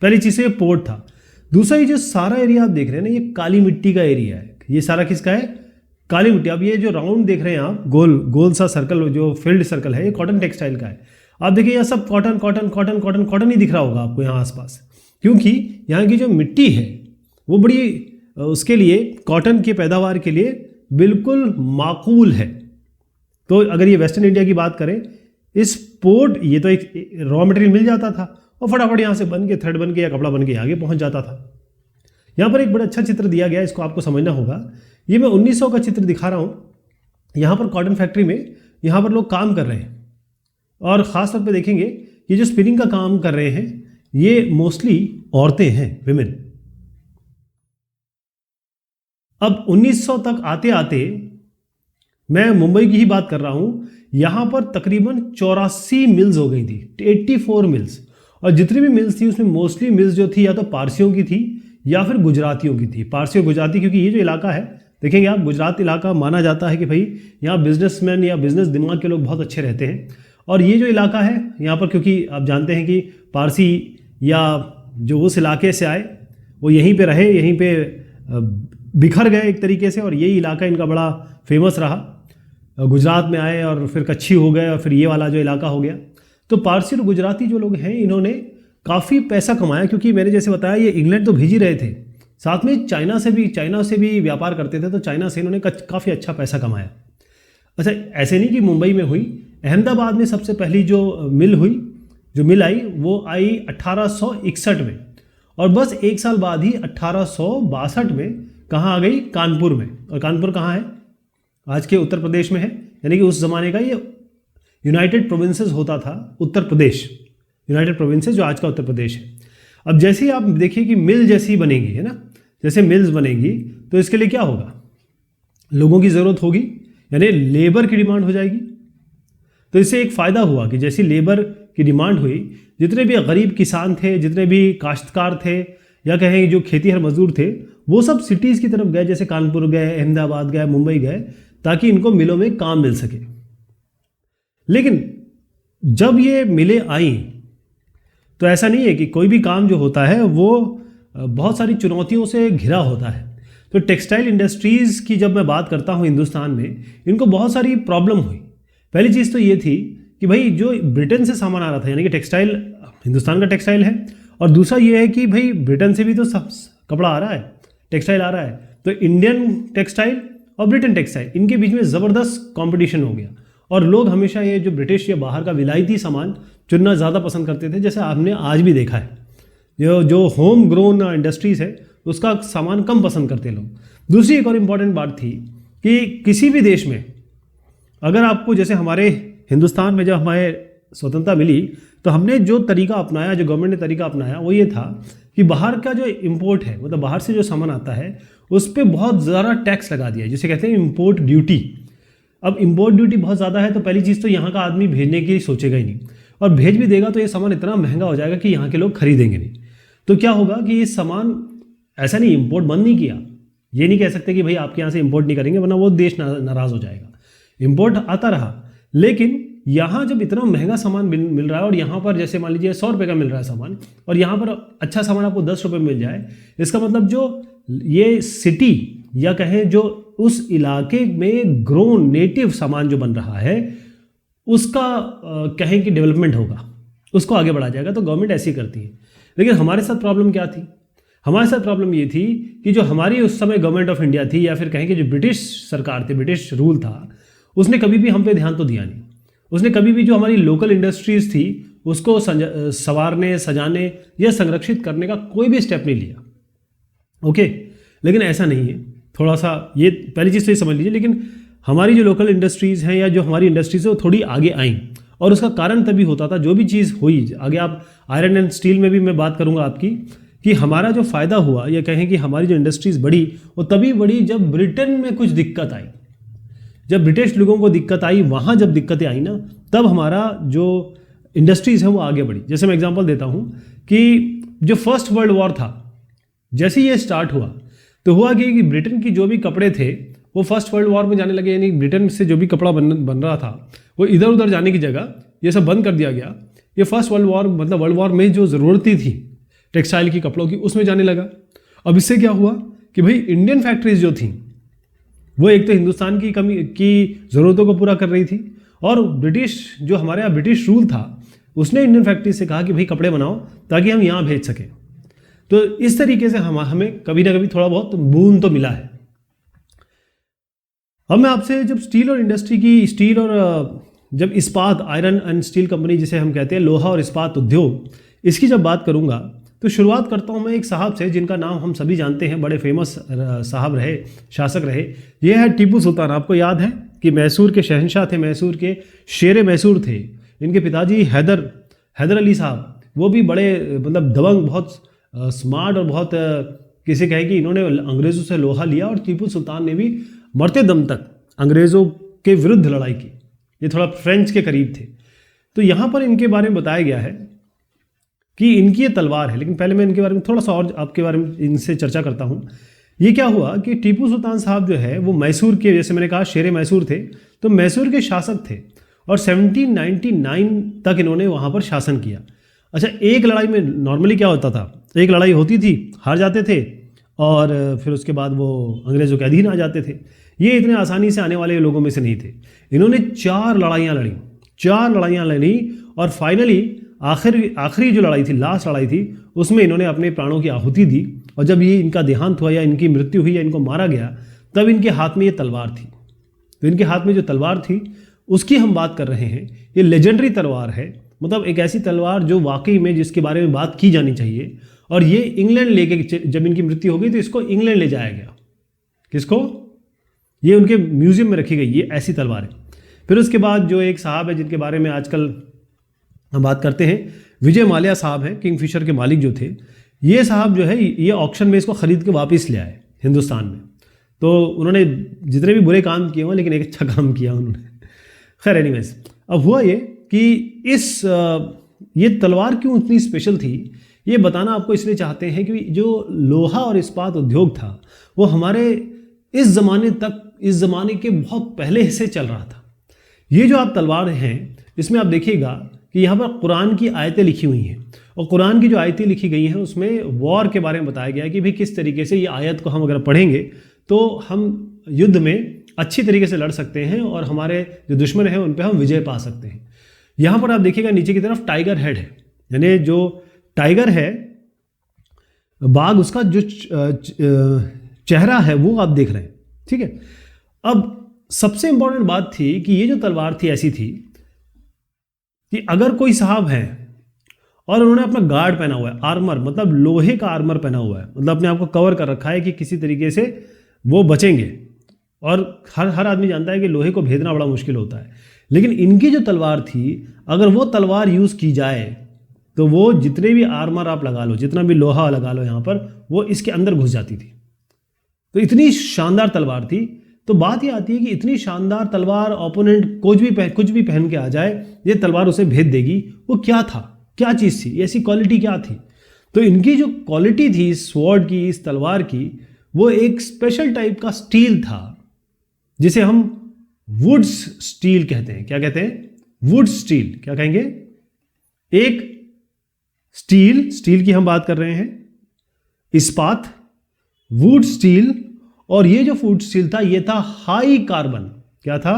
पहली चीज़ से ये पोर्ट था। दूसरा, ये जो सारा एरिया आप देख रहे हैं ना, ये काली मिट्टी का एरिया है। ये सारा किसका है? काली मिट्टी। अब ये जो राउंड देख रहे हैं आप, गोल सा सर्कल, जो फील्ड सर्कल है, ये कॉटन टेक्सटाइल का है। आप देखिए यहाँ सब cotton cotton cotton cotton cotton ही दिख रहा होगा आपको यहाँ आसपास, क्योंकि यहाँ की जो मिट्टी है वो बड़ी उसके लिए, कॉटन की पैदावार के लिए बिल्कुल माकूल है। तो अगर ये वेस्टर्न इंडिया की बात करें, इस पोर्ट, ये तो एक रॉ मटेरियल मिल जाता था और फटाफट यहाँ से बन के, थ्रेड बन के या कपड़ा बन के आगे पहुँच जाता था। यहाँ पर एक बड़ा अच्छा चित्र दिया गया, इसको आपको समझना होगा। ये मैं 1900 का चित्र दिखा रहा हूँ। यहाँ पर कॉटन फैक्ट्री में यहाँ पर लोग काम कर रहे हैं, और ख़ास तौर पे देखेंगे ये जो स्पिनिंग का काम कर रहे हैं ये मोस्टली औरतें हैं, विमेन। अब 1900 तक आते आते, मैं मुंबई की ही बात कर रहा हूँ, यहाँ पर तकरीबन 84 मिल्स हो गई थी, 84 मिल्स। और जितनी भी मिल्स थी उसमें मोस्टली मिल्स जो थी या तो पारसियों की थी या फिर गुजरातियों की थी। पारसी और गुजराती, क्योंकि ये जो इलाका है, देखेंगे आप, गुजरात इलाका माना जाता है कि भाई यहाँ बिजनेसमैन या बिजनेस दिमाग के लोग बहुत अच्छे रहते हैं। और ये जो इलाका है यहाँ पर, क्योंकि आप जानते हैं कि पारसी या जो उस इलाके से आए वो यहीं पे रहे, यहीं पे बिखर गए एक तरीके से, और यही इलाका इनका बड़ा फेमस रहा। गुजरात में आए और फिर कच्छी हो गए, और फिर ये वाला जो इलाका हो गया। तो पारसी और गुजराती जो लोग हैं, इन्होंने काफ़ी पैसा कमाया, क्योंकि मैंने जैसे बताया ये इंग्लैंड तो भेज ही रहे थे, साथ में चाइना से भी व्यापार करते थे। तो चाइना से इन्होंने काफ़ी अच्छा पैसा कमाया। अच्छा, ऐसे नहीं कि मुंबई में हुई, अहमदाबाद में सबसे पहली जो मिल आई वो आई 1861 में, और बस एक साल बाद ही 1862 में कहाँ आ गई? कानपुर में। और कानपुर कहाँ है? आज के उत्तर प्रदेश में है। यानी कि उस ज़माने का ये यूनाइटेड प्रोविंसेस होता था, उत्तर प्रदेश, यूनाइटेड प्रोविंसेस जो आज का उत्तर प्रदेश है। अब जैसे ही आप देखिए कि मिल जैसी बनेगी, है ना, जैसे मिल्स बनेंगी, तो इसके लिए क्या होगा? लोगों की ज़रूरत होगी, यानी लेबर की डिमांड हो जाएगी। तो इससे एक फ़ायदा हुआ कि जैसी लेबर की डिमांड हुई, जितने भी गरीब किसान थे, जितने भी काश्तकार थे, या कहें जो खेतीहर मजदूर थे, वो सब सिटीज़ की तरफ गए, जैसे कानपुर गए, अहमदाबाद गए, मुंबई गए, ताकि इनको मिलों में काम मिल सके। लेकिन जब ये मिलें आई, तो ऐसा नहीं है कि कोई भी काम जो होता है वो बहुत सारी चुनौतियों से घिरा होता है। तो टेक्सटाइल इंडस्ट्रीज़ की जब मैं बात करता हूँ हिंदुस्तान में, इनको बहुत सारी प्रॉब्लम हुई। पहली चीज़ तो ये थी कि भाई जो ब्रिटेन से सामान आ रहा था, यानी कि टेक्सटाइल हिंदुस्तान का टेक्सटाइल है, और दूसरा ये है कि भाई ब्रिटेन से भी तो कपड़ा आ रहा है, टेक्सटाइल आ रहा है, तो इंडियन टेक्सटाइल और ब्रिटेन टेक्सटाइल, इनके बीच में ज़बरदस्त कंपटीशन हो गया। और लोग हमेशा ये जो ब्रिटिश या बाहर का विलायती सामान चुनना ज़्यादा पसंद करते थे, जैसे आपने आज भी देखा है। जो होम ग्रोन इंडस्ट्रीज़ है उसका सामान कम पसंद करते लोग। दूसरी एक और इम्पॉर्टेंट बात थी कि किसी भी देश में अगर आपको, जैसे हमारे हिंदुस्तान में जब हमारे स्वतंत्रता मिली तो हमने जो तरीका अपनाया, जो गवर्नमेंट ने तरीका अपनाया, वो ये था कि बाहर का जो इंपोर्ट है, मतलब बाहर से जो सामान आता है उस पर बहुत ज़्यादा टैक्स लगा दिया, जिसे कहते हैं इम्पोर्ट ड्यूटी। अब इम्पोर्ट ड्यूटी बहुत ज़्यादा है तो पहली चीज़ तो यहाँ का आदमी भेजने की सोचेगा ही नहीं, और भेज भी देगा तो ये सामान इतना महंगा हो जाएगा कि यहाँ के लोग खरीदेंगे नहीं। तो क्या होगा कि ये सामान, ऐसा नहीं इम्पोर्ट बंद नहीं किया, ये नहीं कह सकते कि भाई आपके यहाँ से इम्पोर्ट नहीं करेंगे वरना वो देश नाराज़ हो जाएगा, इम्पोर्ट आता रहा। लेकिन यहाँ जब इतना महंगा सामान मिल रहा है और यहाँ पर जैसे मान लीजिए 100 रुपये का मिल रहा है सामान, और यहाँ पर अच्छा सामान आपको 10 रुपये मिल जाए, इसका मतलब जो ये सिटी या कहें जो उस इलाके में ग्रोन नेटिव सामान जो बन रहा है उसका कहें कि डेवलपमेंट होगा, उसको आगे बढ़ा जाएगा। तो गवर्नमेंट ऐसी करती है। लेकिन हमारे साथ प्रॉब्लम क्या थी? हमारे साथ प्रॉब्लम ये थी कि जो हमारी उस समय गवर्नमेंट ऑफ इंडिया थी, या फिर कहें कि जो ब्रिटिश सरकार थी, ब्रिटिश रूल था, उसने कभी भी हम पे ध्यान तो दिया नहीं। उसने कभी भी जो हमारी लोकल इंडस्ट्रीज़ थी उसको संवारने, सजाने या संरक्षित करने का कोई भी स्टेप नहीं लिया। ओके, लेकिन ऐसा नहीं है। थोड़ा सा ये पहली चीज़ तो ये समझ लीजिए, लेकिन हमारी जो लोकल इंडस्ट्रीज़ हैं या जो हमारी इंडस्ट्रीज़ है वो थोड़ी आगे आई, और उसका कारण तभी होता था, जो भी चीज़ हुई आगे, आप आयरन एंड स्टील में भी मैं बात करूँगा आपकी, कि हमारा जो फ़ायदा हुआ या कहें कि हमारी जो इंडस्ट्रीज़ बढ़ी वो तभी बढ़ी जब ब्रिटेन में कुछ दिक्कत आई, जब ब्रिटिश लोगों को दिक्कत आई, वहाँ जब दिक्कतें आई ना, तब हमारा जो इंडस्ट्रीज़ है वो आगे बढ़ी। जैसे मैं एग्जांपल देता हूँ कि जो फर्स्ट वर्ल्ड वॉर था, जैसे ये स्टार्ट हुआ तो हुआ कि ब्रिटेन की जो भी कपड़े थे वो फर्स्ट वर्ल्ड वॉर में जाने लगे, यानी ब्रिटेन से जो भी कपड़ा बन रहा था वो इधर उधर जाने की जगह ये सब बंद कर दिया गया। ये फर्स्ट वर्ल्ड वॉर, मतलब वर्ल्ड वॉर में जो ज़रूरतें थी टेक्सटाइल की, कपड़ों की, उसमें जाने लगा। अब इससे क्या हुआ कि भाई इंडियन फैक्ट्रीज जो थी वो एक तो हिंदुस्तान की कमी की ज़रूरतों को पूरा कर रही थी, और ब्रिटिश जो हमारे यहाँ ब्रिटिश रूल था उसने इंडियन फैक्ट्री से कहा कि भाई कपड़े बनाओ ताकि हम यहाँ भेज सकें। तो इस तरीके से हमें कभी ना कभी थोड़ा बहुत बून तो मिला है। अब मैं आपसे जब स्टील और इंडस्ट्री की, स्टील और जब इस्पात, आयरन एंड स्टील कंपनी जिसे हम कहते हैं, लोहा और इस्पात उद्योग, इसकी जब बात करूंगा तो शुरुआत करता हूं मैं एक साहब से जिनका नाम हम सभी जानते हैं, बड़े फेमस साहब रहे, शासक रहे। ये है टीपू सुल्तान। आपको याद है कि मैसूर के शहंशाह थे, मैसूर के शेर मैसूर थे। इनके पिताजी हैदर अली साहब, वो भी बड़े मतलब दबंग, बहुत स्मार्ट और बहुत किसे कहे कि इन्होंने अंग्रेज़ों से लोहा लिया, और टीपू सुल्तान ने भी मरते दम तक अंग्रेज़ों के विरुद्ध लड़ाई की। ये थोड़ा फ्रेंच के करीब थे। तो यहाँ पर इनके बारे में बताया गया है कि इनकी ये तलवार है। लेकिन पहले मैं इनके बारे में थोड़ा सा और आपके बारे में इनसे चर्चा करता हूँ। ये क्या हुआ कि टीपू सुल्तान साहब जो है वो मैसूर के, जैसे मैंने कहा, शेर मैसूर थे, तो मैसूर के शासक थे, और 1799 तक इन्होंने वहाँ पर शासन किया। अच्छा, एक लड़ाई में नॉर्मली क्या होता था, एक लड़ाई होती थी, हार जाते थे, और फिर उसके बाद वो अंग्रेज़ों के अधीन आ जाते थे। ये इतने आसानी से आने वाले लोगों में से नहीं थे। इन्होंने 4 लड़ाइयाँ लड़ी, और फाइनली आखिरी जो लड़ाई थी, लास्ट लड़ाई थी, उसमें इन्होंने अपने प्राणों की आहुति दी। और जब ये इनका देहांत हुआ या इनकी मृत्यु हुई या इनको मारा गया, तब इनके हाथ में ये तलवार थी। तो इनके हाथ में जो तलवार थी उसकी हम बात कर रहे हैं। ये लेजेंडरी तलवार है, मतलब एक ऐसी तलवार जो वाकई में जिसके बारे में बात की जानी चाहिए। और ये इंग्लैंड लेके, जब इनकी मृत्यु हो गई तो इसको इंग्लैंड ले जाया गया। किसको? ये उनके म्यूजियम में रखी गई ये ऐसी तलवार है। फिर उसके बाद जो एक साहब है जिनके बारे में आजकल हम बात करते हैं, विजय माल्या साहब हैं, किंगफिशर के मालिक जो थे। ये साहब जो है ये ऑक्शन में इसको खरीद के वापस ले आए हिंदुस्तान में। तो उन्होंने जितने भी बुरे काम किए हुए, लेकिन एक अच्छा काम किया उन्होंने। खैर एनीवेज, अब हुआ ये कि ये तलवार क्यों इतनी स्पेशल थी, ये बताना आपको इसलिए चाहते हैं कि जो लोहा और इस्पात उद्योग था वो हमारे इस ज़माने के बहुत पहले से चल रहा था। ये जो आप तलवार हैं, इसमें आप देखिएगा कि यहाँ पर कुरान की आयतें लिखी हुई हैं, और कुरान की जो आयतें लिखी गई हैं उसमें वॉर के बारे में बताया गया है कि भाई किस तरीके से ये आयत को हम अगर पढ़ेंगे तो हम युद्ध में अच्छी तरीके से लड़ सकते हैं, और हमारे जो दुश्मन हैं उन पर हम विजय पा सकते हैं। यहाँ पर आप देखिएगा नीचे की तरफ टाइगर हेड है, यानी जो टाइगर है बाघ उसका जो चेहरा है वो आप देख रहे हैं, ठीक है। अब सबसे इंपॉर्टेंट बात थी कि ये जो तलवार थी ऐसी थी कि अगर कोई साहब है और उन्होंने अपना गार्ड पहना हुआ है, आर्मर मतलब लोहे का आर्मर पहना हुआ है, मतलब अपने आप को कवर कर रखा है कि किसी तरीके से वो बचेंगे, और हर आदमी जानता है कि लोहे को भेदना बड़ा मुश्किल होता है, लेकिन इनकी जो तलवार थी अगर वो तलवार यूज़ की जाए तो वो जितने भी आर्मर आप लगा लो, जितना भी लोहा लगा लो यहाँ पर, वो इसके अंदर घुस जाती थी। तो इतनी शानदार तलवार थी। तो बात ये आती है कि इतनी शानदार तलवार ओपोनेंट कुछ भी पहन के आ जाए, ये तलवार उसे भेद देगी। वो क्या था, क्या चीज़ थी, ऐसी क्वालिटी क्या थी? तो इनकी जो क्वालिटी थी इस स्वॉर्ड की, इस तलवार की, वो एक स्पेशल टाइप का स्टील था जिसे हम वुड्स स्टील कहते हैं। क्या कहते हैं? Would steel. क्या कहेंगे? एक स्टील की हम बात कर रहे हैं, इस्पात, वुड स्टील। और ये जो वुड स्टील था ये था हाई कार्बन। क्या था?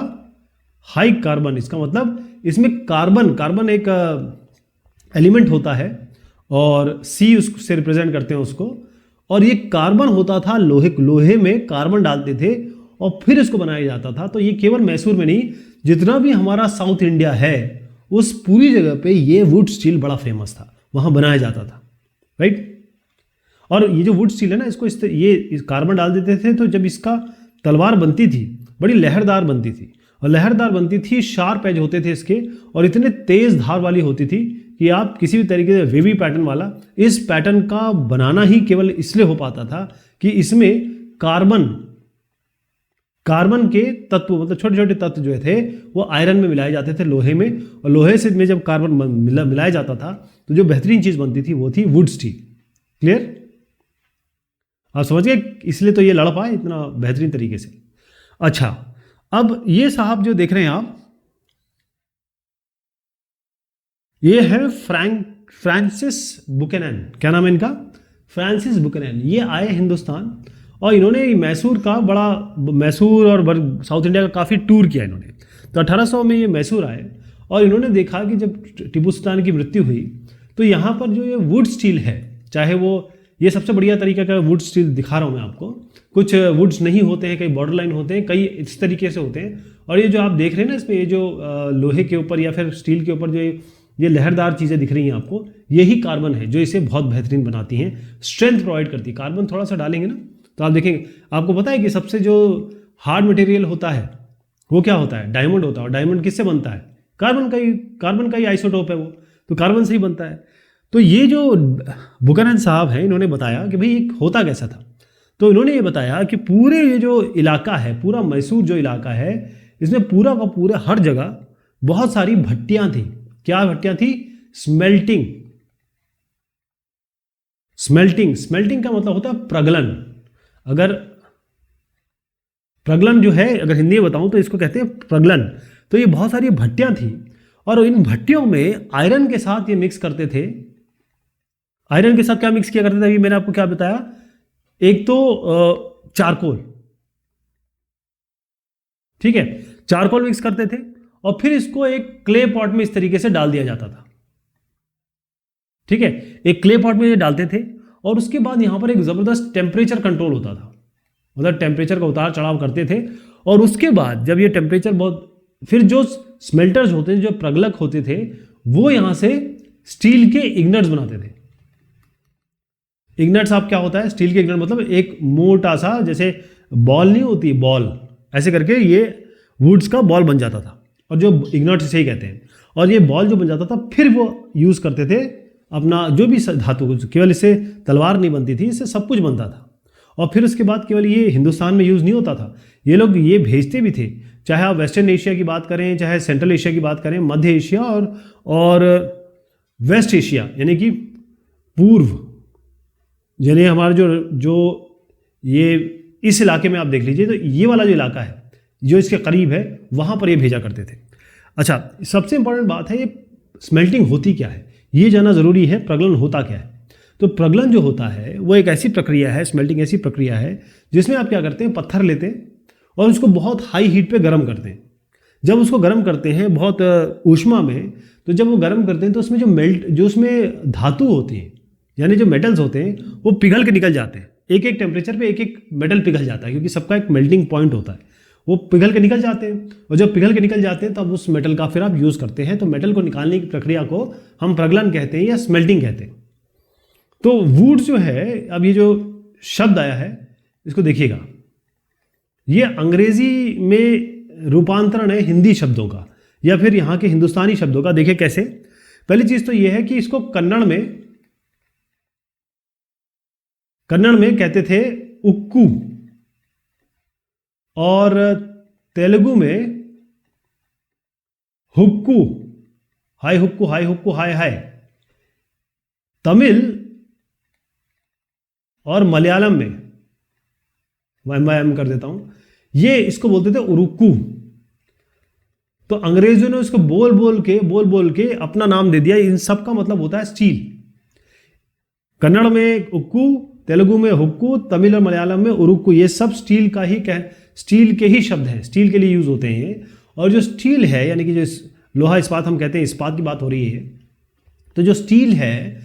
High carbon. इसका मतलब इसमें कार्बन एक एलिमेंट होता है और सी उससे रिप्रेजेंट करते हैं उसको, और ये कार्बन होता था लोहे में कार्बन डालते थे और फिर इसको बनाया जाता था। तो ये केवल मैसूर में नहीं, जितना भी हमारा साउथ इंडिया है उस पूरी जगह पे ये वुड स्टील बड़ा फेमस था, वहां बनाया जाता था, राइट। और ये जो वुड स्टील है ना, इसको ये कार्बन डाल देते थे, तो जब इसका तलवार बनती थी बड़ी लहरदार बनती थी, और लहरदार बनती थी, शार्प एज होते थे इसके, और इतने तेज धार वाली होती थी कि आप किसी भी तरीके से वेवी पैटर्न वाला इस पैटर्न का बनाना ही केवल इसलिए हो पाता था कि इसमें कार्बन के तत्व, मतलब छोटे छोटे तत्व जो थे वो आयरन में मिलाए जाते थे, लोहे में, और लोहे से में जब कार्बन मिलाया जाता था तो जो बेहतरीन चीज बनती थी वो थी वुड स्टील। क्लियर? आप समझ गए? इसलिए तो ये लड़ पाए इतना बेहतरीन तरीके से। अच्छा, अब ये साहब जो देख रहे हैं आप, ये है फ्रांसिस बुकेनन। क्या नाम है इनका? फ्रांसिस बुकेनन। ये आए हिंदुस्तान और इन्होंने मैसूर और साउथ इंडिया का काफ़ी टूर किया इन्होंने। तो 1800 में ये मैसूर आए और इन्होंने देखा कि जब टिपू सुल्तान की मृत्यु हुई तो यहाँ पर जो ये वुड स्टील है, चाहे वो, ये सबसे बढ़िया तरीका का वुड स्टील दिखा रहा हूँ मैं आपको। कुछ वुड्स नहीं होते हैं, कई बॉर्डर लाइन होते हैं, कई इस तरीके से होते हैं, और ये जो आप देख रहे हैं ना इसमें, ये जो लोहे के ऊपर या फिर स्टील के ऊपर जो ये लहरदार चीज़ें दिख रही हैं आपको, यही कार्बन है जो इसे बहुत बेहतरीन बनाती हैं, स्ट्रेंथ प्रोवाइड करती है। कार्बन थोड़ा सा डालेंगे ना तो आप देखेंगे, आपको पता है कि सबसे जो हार्ड मटेरियल होता है वो क्या होता है? डायमंड होता है। और डायमंड किससे बनता है? कार्बन का ही आइसोटोप है वो, तो कार्बन से ही बनता है। तो ये जो बुकनन साहब हैं, इन्होंने बताया कि भाई होता कैसा था। तो इन्होंने ये बताया कि पूरे ये जो इलाका है, पूरा मैसूर जो इलाका है, इसमें पूरा का पूरा हर जगह बहुत सारी भट्टियां थी। क्या भट्टियां थी? स्मेल्टिंग का मतलब होता है प्रगलन। अगर प्रगलन जो है, अगर हिंदी में बताऊं तो इसको कहते हैं प्रगलन। तो ये बहुत सारी भट्टियां थी और इन भट्टियों में आयरन के साथ ये मिक्स करते थे। आयरन के साथ क्या मिक्स किया करते थे? अभी मैंने आपको क्या बताया, एक तो चारकोल, ठीक है, चारकोल मिक्स करते थे और फिर इसको एक क्ले पॉट में इस तरीके से डाल दिया जाता था, ठीक है, एक क्ले पॉट में ये डालते थे। और उसके बाद यहां पर एक जबरदस्त टेम्परेचर कंट्रोल होता था, मतलब टेम्परेचर का उतार चढ़ाव करते थे। और उसके बाद जब ये टेम्परेचर बहुत, फिर जो स्मेल्टर्स होते थे, जो प्रगलक होते थे, वो यहां से स्टील के इग्नट्स बनाते थे। इग्नट्स आप क्या होता है? स्टील के इग्नट मतलब एक मोटा सा, जैसे बॉल नहीं होती, बॉल ऐसे करके ये वुड्स का बॉल बन जाता था, और जो इग्नट्स इसे ही कहते हैं। और ये बॉल जो बन जाता था फिर वो यूज करते थे अपना जो भी धातु, केवल इससे तलवार नहीं बनती थी, इससे सब कुछ बनता था। और फिर उसके बाद केवल ये हिंदुस्तान में यूज़ नहीं होता था, ये लोग ये भेजते भी थे, चाहे आप वेस्टर्न एशिया की बात करें, चाहे सेंट्रल एशिया की बात करें, मध्य एशिया और वेस्ट एशिया, यानी कि पूर्व, यानी हमारा जो ये इस इलाके में आप देख लीजिए, तो ये वाला जो इलाका है जो इसके करीब है, वहाँ पर ये भेजा करते थे। अच्छा, सबसे इंपॉर्टेंट बात है, ये स्मेल्टिंग होती क्या है, ये जानना ज़रूरी है। प्रगलन होता क्या है? तो प्रगलन जो होता है वो एक ऐसी प्रक्रिया है, स्मेल्टिंग ऐसी प्रक्रिया है जिसमें आप क्या करते हैं, पत्थर लेते हैं और उसको बहुत हाई हीट पे गर्म करते हैं। जब उसको गर्म करते हैं बहुत ऊष्मा में, तो जब वो गर्म करते हैं तो उसमें जो उसमें धातु होती है, यानी जो मेटल्स होते हैं वो पिघल के निकल जाते हैं, एक एक टेम्परेचर पे एक एक मेटल पिघल जाता है, क्योंकि सबका एक मेल्टिंग पॉइंट होता है, वो पिघल के निकल जाते हैं। और जब पिघल के निकल जाते हैं तब उस मेटल का फिर आप यूज़ करते हैं। तो मेटल को निकालने की प्रक्रिया को हम प्रगलन कहते हैं या स्मेल्टिंग कहते हैं। तो वुड जो है, अब ये जो शब्द आया है इसको देखिएगा, ये अंग्रेजी में रूपांतरण है हिंदी शब्दों का या फिर यहाँ के हिंदुस्तानी शब्दों का। देखिए कैसे। पहली चीज तो ये है कि इसको कन्नड़ में कहते थे उक्कू, और तेलुगु में हुक्कू, हाय हुक्कू, हाय हुक्कू, हाय हाय। तमिल और मलयालम में, मैं कर देता हूं, ये इसको बोलते थे उरुक्कू। तो अंग्रेजों ने उसको बोल बोल के अपना नाम दे दिया। इन सब का मतलब होता है स्टील। कन्नड़ में उक्कू, तेलुगु में हुक्कू, तमिल और मलयालम में उरुक्कू, ये सब स्टील के ही शब्द हैं, स्टील के लिए यूज होते हैं। और जो स्टील है यानी कि जो लोहा इस्पात हम कहते हैं, इस्पात की बात हो रही है, तो जो स्टील है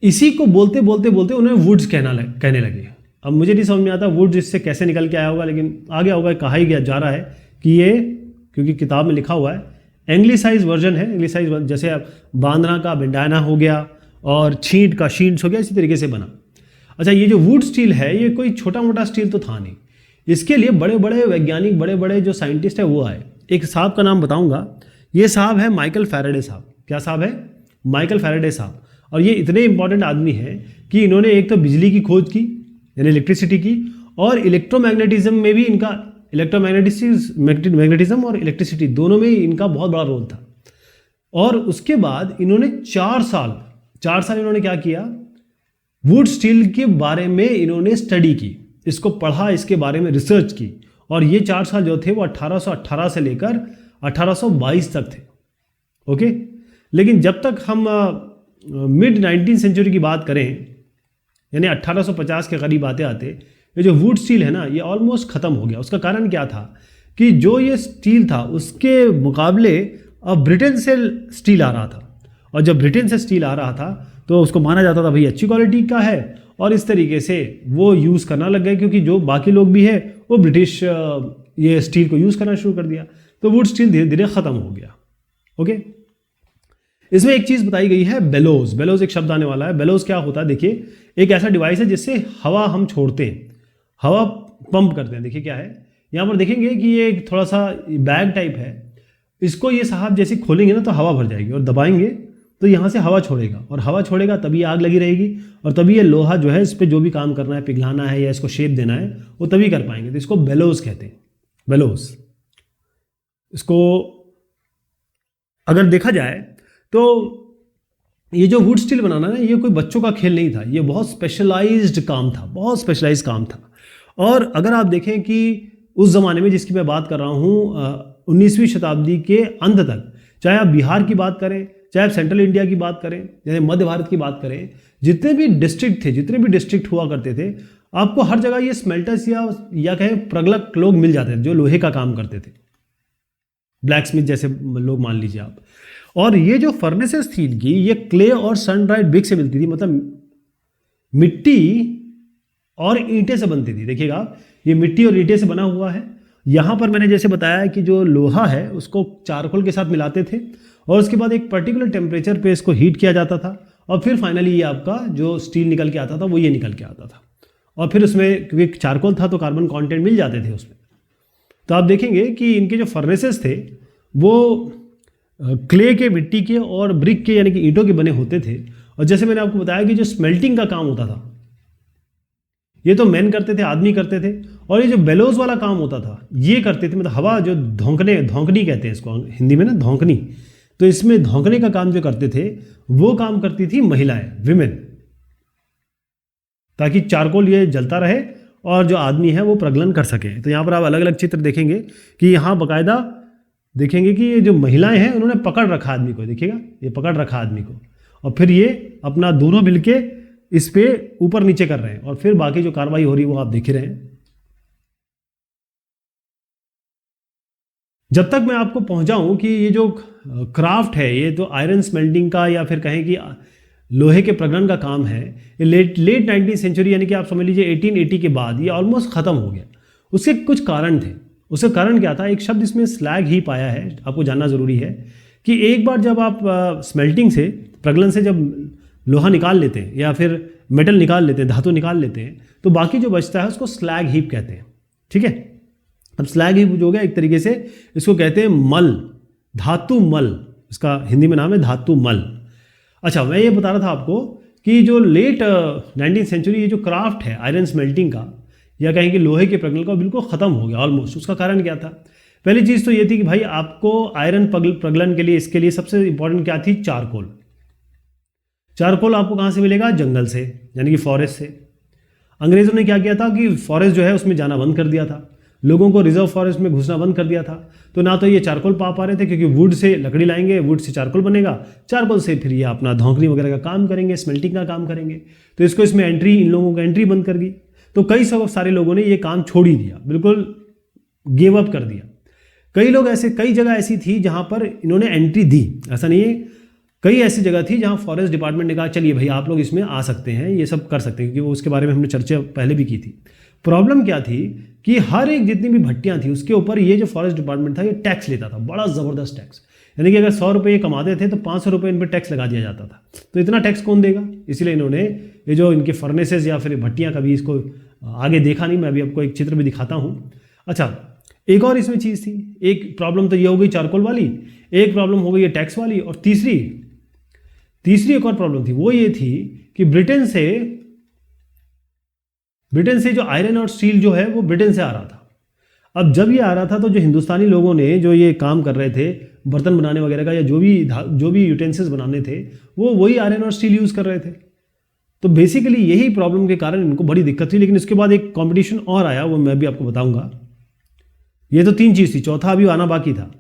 इसी को बोलते उन्होंने वुड्स कहने लगे। अब मुझे नहीं समझ में आता वुड्स इससे कैसे निकल के आया होगा, लेकिन आ गया होगा, कहा ही जा रहा है कि ये, क्योंकि किताब में लिखा हुआ है, एंग्लिसाइज वर्जन है। एंग्लिसाइज जैसे अब बांदना का बिंडाना हो गया और छींट का शींट्स हो गया, इसी तरीके से बना। अच्छा, ये जो वुड स्टील है ये कोई छोटा मोटा स्टील तो था नहीं। इसके लिए बड़े बड़े वैज्ञानिक, बड़े बड़े जो साइंटिस्ट है वो आए। एक साहब का नाम बताऊंगा, ये साहब है माइकल फैराडे साहब। क्या साहब है? माइकल फैराडे साहब। और ये इतने इंपॉर्टेंट आदमी हैं कि इन्होंने एक तो बिजली की खोज की यानी इलेक्ट्रिसिटी की, और इलेक्ट्रोमैग्नेटिज्म में भी इनका, मैग्नेटिज्म और इलेक्ट्रिसिटी दोनों में इनका बहुत बड़ा रोल था। और उसके बाद इन्होंने 4 साल इन्होंने क्या किया, वुड स्टील के बारे में इन्होंने स्टडी की, इसको पढ़ा, इसके बारे में रिसर्च की। और ये 4 साल जो थे वो 1818 से लेकर 1822 तक थे। ओके। लेकिन जब तक हम मिड 19th सेंचुरी की बात करें, यानी 1850 के करीब आते ये जो वुड स्टील है ना, ये ऑलमोस्ट ख़त्म हो गया। उसका कारण क्या था कि जो ये स्टील था उसके मुकाबले अब ब्रिटेन से स्टील आ रहा था, और जब ब्रिटेन से स्टील आ रहा था तो उसको माना जाता था भाई अच्छी क्वालिटी का है, और इस तरीके से वो यूज़ करना लग गए, क्योंकि जो बाकी लोग भी है वो ब्रिटिश ये स्टील को यूज़ करना शुरू कर दिया। तो वुड स्टील धीरे धीरे ख़त्म हो गया। ओके। इसमें एक चीज़ बताई गई है, बेलोज एक शब्द आने वाला है। बेलोज क्या होता है? देखिए, एक ऐसा डिवाइस है जिससे हवा हम छोड़ते हैं, हवा पंप करते हैं। देखिए क्या है, यहाँ पर देखेंगे कि ये एक थोड़ा सा बैग टाइप है, इसको ये साहब जैसे खोलेंगे ना तो हवा भर जाएगी, और दबाएंगे तो यहाँ से हवा छोड़ेगा, और हवा छोड़ेगा तभी आग लगी रहेगी, और तभी ये लोहा जो है इस पर जो भी काम करना है, पिघलाना है या इसको शेप देना है, वो तभी कर पाएंगे। तो इसको बेलोज कहते हैं, बेलोज। इसको अगर देखा जाए तो ये जो वुड स्टील बनाना है ये कोई बच्चों का खेल नहीं था, ये बहुत स्पेशलाइज्ड काम था, बहुत स्पेशलाइज्ड काम था। और अगर आप देखें कि उस ज़माने में जिसकी मैं बात कर रहा हूँ 19वीं शताब्दी के अंत तक, चाहे आप बिहार की बात करें, चाहे आप सेंट्रल इंडिया की बात करें, जैसे मध्य भारत की बात करें, जितने भी डिस्ट्रिक्ट हुआ करते थे, आपको हर जगह ये स्मेल्टर्स या कहें प्रगलक लोग मिल जाते थे जो लोहे का काम करते थे, ब्लैक स्मिथ जैसे लोग मान लीजिए आप। और ये जो फर्नेसेस थी इनकी, ये क्ले और सन ड्राइड ब्रिक से मिलती थी, मतलब मिट्टी और ईंटे से बनती थी। देखिएगा आप, ये मिट्टी और ईंटे से बना हुआ है। यहाँ पर मैंने जैसे बताया कि जो लोहा है उसको चारकोल के साथ मिलाते थे, और उसके बाद एक पर्टिकुलर टेम्परेचर पे इसको हीट किया जाता था, और फिर फाइनली ये आपका जो स्टील निकल के आता था वो ये निकल के आता था। और फिर उसमें क्योंकि चारकोल था तो कार्बन कॉन्टेंट मिल जाते थे उसमें। तो आप देखेंगे कि इनके जो फर्नेसेस थे वो क्ले के, मिट्टी के और ब्रिक के यानी कि ईंटों के बने होते थे। और जैसे मैंने आपको बताया कि जो स्मेल्टिंग का काम होता था ये तो मैन करते थे, आदमी करते थे, और ये जो बेलोज वाला काम होता था ये करते थे, मतलब हवा जो धोंकनी कहते हैं इसको हिंदी में ना, धोंकनी। तो इसमें धोंकने का काम जो करते थे वो काम करती थी महिलाएं, विमेन, ताकि चारकोल ये जलता रहे और जो आदमी है वो प्रगलन कर सके। तो यहाँ पर आप अलग अलग चित्र देखेंगे कि यहाँ बाकायदा देखेंगे कि ये जो महिलाएं हैं उन्होंने पकड़ रखा आदमी को, देखिएगा ये पकड़ रखा आदमी को, और फिर ये अपना दोनों मिलके इस पे ऊपर नीचे कर रहे हैं, और फिर बाकी जो कार्रवाई हो रही है वो आप देख रहे हैं। जब तक मैं आपको पहुंचाऊं कि ये जो क्राफ्ट है, ये तो आयरन स्मेल्टिंग का या फिर कहें कि लोहे के प्रगलन का काम है, ये लेट 19th सेंचुरी यानी कि आप समझ लीजिए 1880 के बाद ये ऑलमोस्ट ख़त्म हो गया। उसके कुछ कारण थे। उसका कारण क्या था? एक शब्द इसमें स्लैग हीप आया है, आपको जानना ज़रूरी है कि एक बार जब आप स्मेल्टिंग से, प्रगलन से जब लोहा निकाल लेते हैं या फिर मेटल निकाल लेते हैं, धातु निकाल लेते हैं, तो बाकी जो बचता है उसको स्लैग हीप कहते हैं। ठीक है, अब स्लैग हीप जो हो गया एक तरीके से इसको कहते हैं मल, धातु मल, इसका हिंदी में नाम है धातु मल। अच्छा, मैं ये बता रहा था आपको कि जो लेट 19th सेंचुरी ये जो क्राफ्ट है आयरन स्मेल्टिंग का या कहें कि लोहे के प्रगलन का बिल्कुल ख़त्म हो गया ऑलमोस्ट। उसका कारण क्या था? पहली चीज़ तो ये थी कि भाई आपको आयरन प्रगलन के लिए, इसके लिए सबसे इंपॉर्टेंट क्या थी? चारकोल। चारकोल आपको कहाँ से मिलेगा? जंगल से, यानी कि फॉरेस्ट से। अंग्रेज़ों ने क्या किया था कि फॉरेस्ट जो है उसमें जाना बंद कर दिया था, लोगों को रिजर्व फॉरेस्ट में घुसना बंद कर दिया था। तो ना तो ये चारकोल पा रहे थे, क्योंकि वुड से लकड़ी लाएंगे, वुड से चारकोल बनेगा, चारकोल से फिर ये अपना धौंकनी वगैरह का काम करेंगे, स्मेल्टिंग का काम करेंगे। तो इसको इसमें एंट्री, इन लोगों को एंट्री बंद कर दी। तो कई सारे लोगों ने ये काम छोड़ ही दिया, बिल्कुल गिव अप कर दिया। कई लोग ऐसे, कई जगह ऐसी थी जहाँ पर इन्होंने एंट्री दी, ऐसा नहीं है, कई ऐसी जगह थी जहाँ फॉरेस्ट डिपार्टमेंट ने कहा चलिए भाई आप लोग इसमें आ सकते हैं, ये सब कर सकते हैं, क्योंकि वो उसके बारे में हमने चर्चा पहले भी की थी। प्रॉब्लम क्या थी कि हर एक जितनी भी भट्टियाँ थी उसके ऊपर ये जो फॉरेस्ट डिपार्टमेंट था ये टैक्स लेता था, बड़ा ज़बरदस्त टैक्स। यानी कि अगर 100 रुपये ये कमाते थे तो 500 रुपये इन पर टैक्स लगा दिया जाता था। तो इतना टैक्स कौन देगा? इसलिए इन्होंने ये जो इनके फर्नेसेस या फिर भट्टियाँ, कभी इसको आगे देखा नहीं, मैं अभी आपको एक चित्र भी दिखाता हूँ। अच्छा, एक और इसमें चीज़ थी, एक प्रॉब्लम तो ये हो गई चारकोल वाली, एक प्रॉब्लम हो गई ये टैक्स वाली, और तीसरी एक और प्रॉब्लम थी, वो ये थी कि ब्रिटेन से जो आयरन और स्टील जो है वो ब्रिटेन से आ रहा था। अब जब ये आ रहा था तो जो हिंदुस्तानी लोगों ने जो ये काम कर रहे थे बर्तन बनाने वगैरह का, या जो भी यूटेंसिल्स बनाने थे, वो वही आयरन और स्टील यूज़ कर रहे थे। तो बेसिकली यही प्रॉब्लम के कारण इनको बड़ी दिक्कत थी। लेकिन इसके बाद एक कॉम्पिटिशन और आया, वो मैं भी आपको बताऊंगा। ये तो 3 चीज़ थी, चौथा अभी आना बाकी था।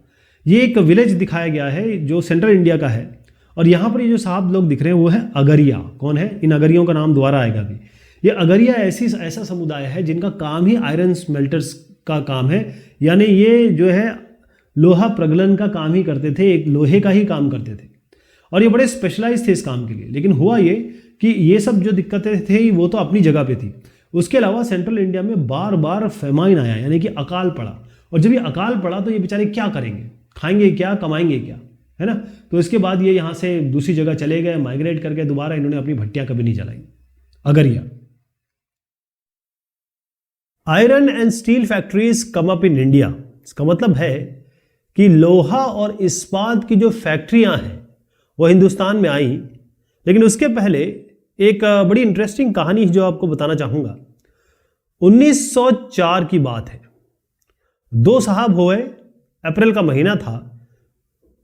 ये एक विलेज दिखाया गया है जो सेंट्रल इंडिया का है, और यहाँ पर ये जो साहब लोग दिख रहे हैं वो है अगरिया। कौन है? इन अगरियों का नाम दोबारा आएगा अभी। ये अगरिया ऐसा समुदाय है जिनका काम ही आयरन स्मेल्टर्स का काम है, यानी ये जो है लोहा प्रगलन का काम ही करते थे, एक लोहे का ही काम करते थे, और ये बड़े स्पेशलाइज थे इस काम के लिए। लेकिन हुआ ये कि ये सब जो दिक्कतें थे वो तो अपनी जगह पे थी, उसके अलावा सेंट्रल इंडिया में बार बार फेमाइन आया, यानी कि अकाल पड़ा। और जब ये अकाल पड़ा तो ये बेचारे क्या करेंगे, खाएंगे क्या, कमाएंगे क्या, है ना। तो इसके बाद ये यहाँ से दूसरी जगह चले गए, माइग्रेट करके दोबारा इन्होंने अपनी भट्टियां कभी नहीं जलाई। Agaria. Iron and steel factories come up in India. इसका मतलब है कि लोहा और इस्पात की जो फैक्ट्रियां हैं वो हिंदुस्तान में आई। लेकिन उसके पहले एक बड़ी इंटरेस्टिंग कहानी जो आपको बताना चाहूंगा। 1904 की बात है। 2 साहब हुए, अप्रैल का महीना था,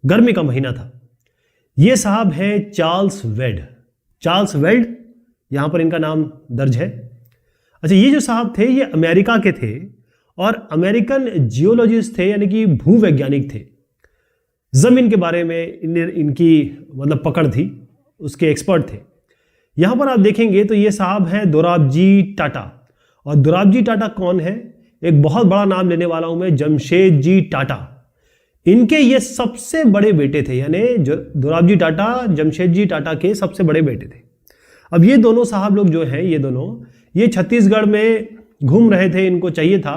गर्मी का महीना था। ये साहब हैं चार्ल्स वेल्ड, यहां पर इनका नाम दर्ज है। अच्छा, ये जो साहब थे ये अमेरिका के थे और अमेरिकन जियोलॉजिस्ट थे, यानी कि भूवैज्ञानिक थे। जमीन के बारे में इनकी मतलब पकड़ थी, उसके एक्सपर्ट थे। यहां पर आप देखेंगे तो ये साहब हैं दोराबजी टाटा। और दोराबजी टाटा कौन है? एक बहुत बड़ा नाम लेने वाला हूं मैं, जमशेदजी टाटा। इनके ये सबसे बड़े बेटे थे, यानी दोराबजी टाटा जमशेदजी टाटा के सबसे बड़े बेटे थे। अब ये दोनों साहब लोग जो हैं, ये छत्तीसगढ़ में घूम रहे थे। इनको चाहिए था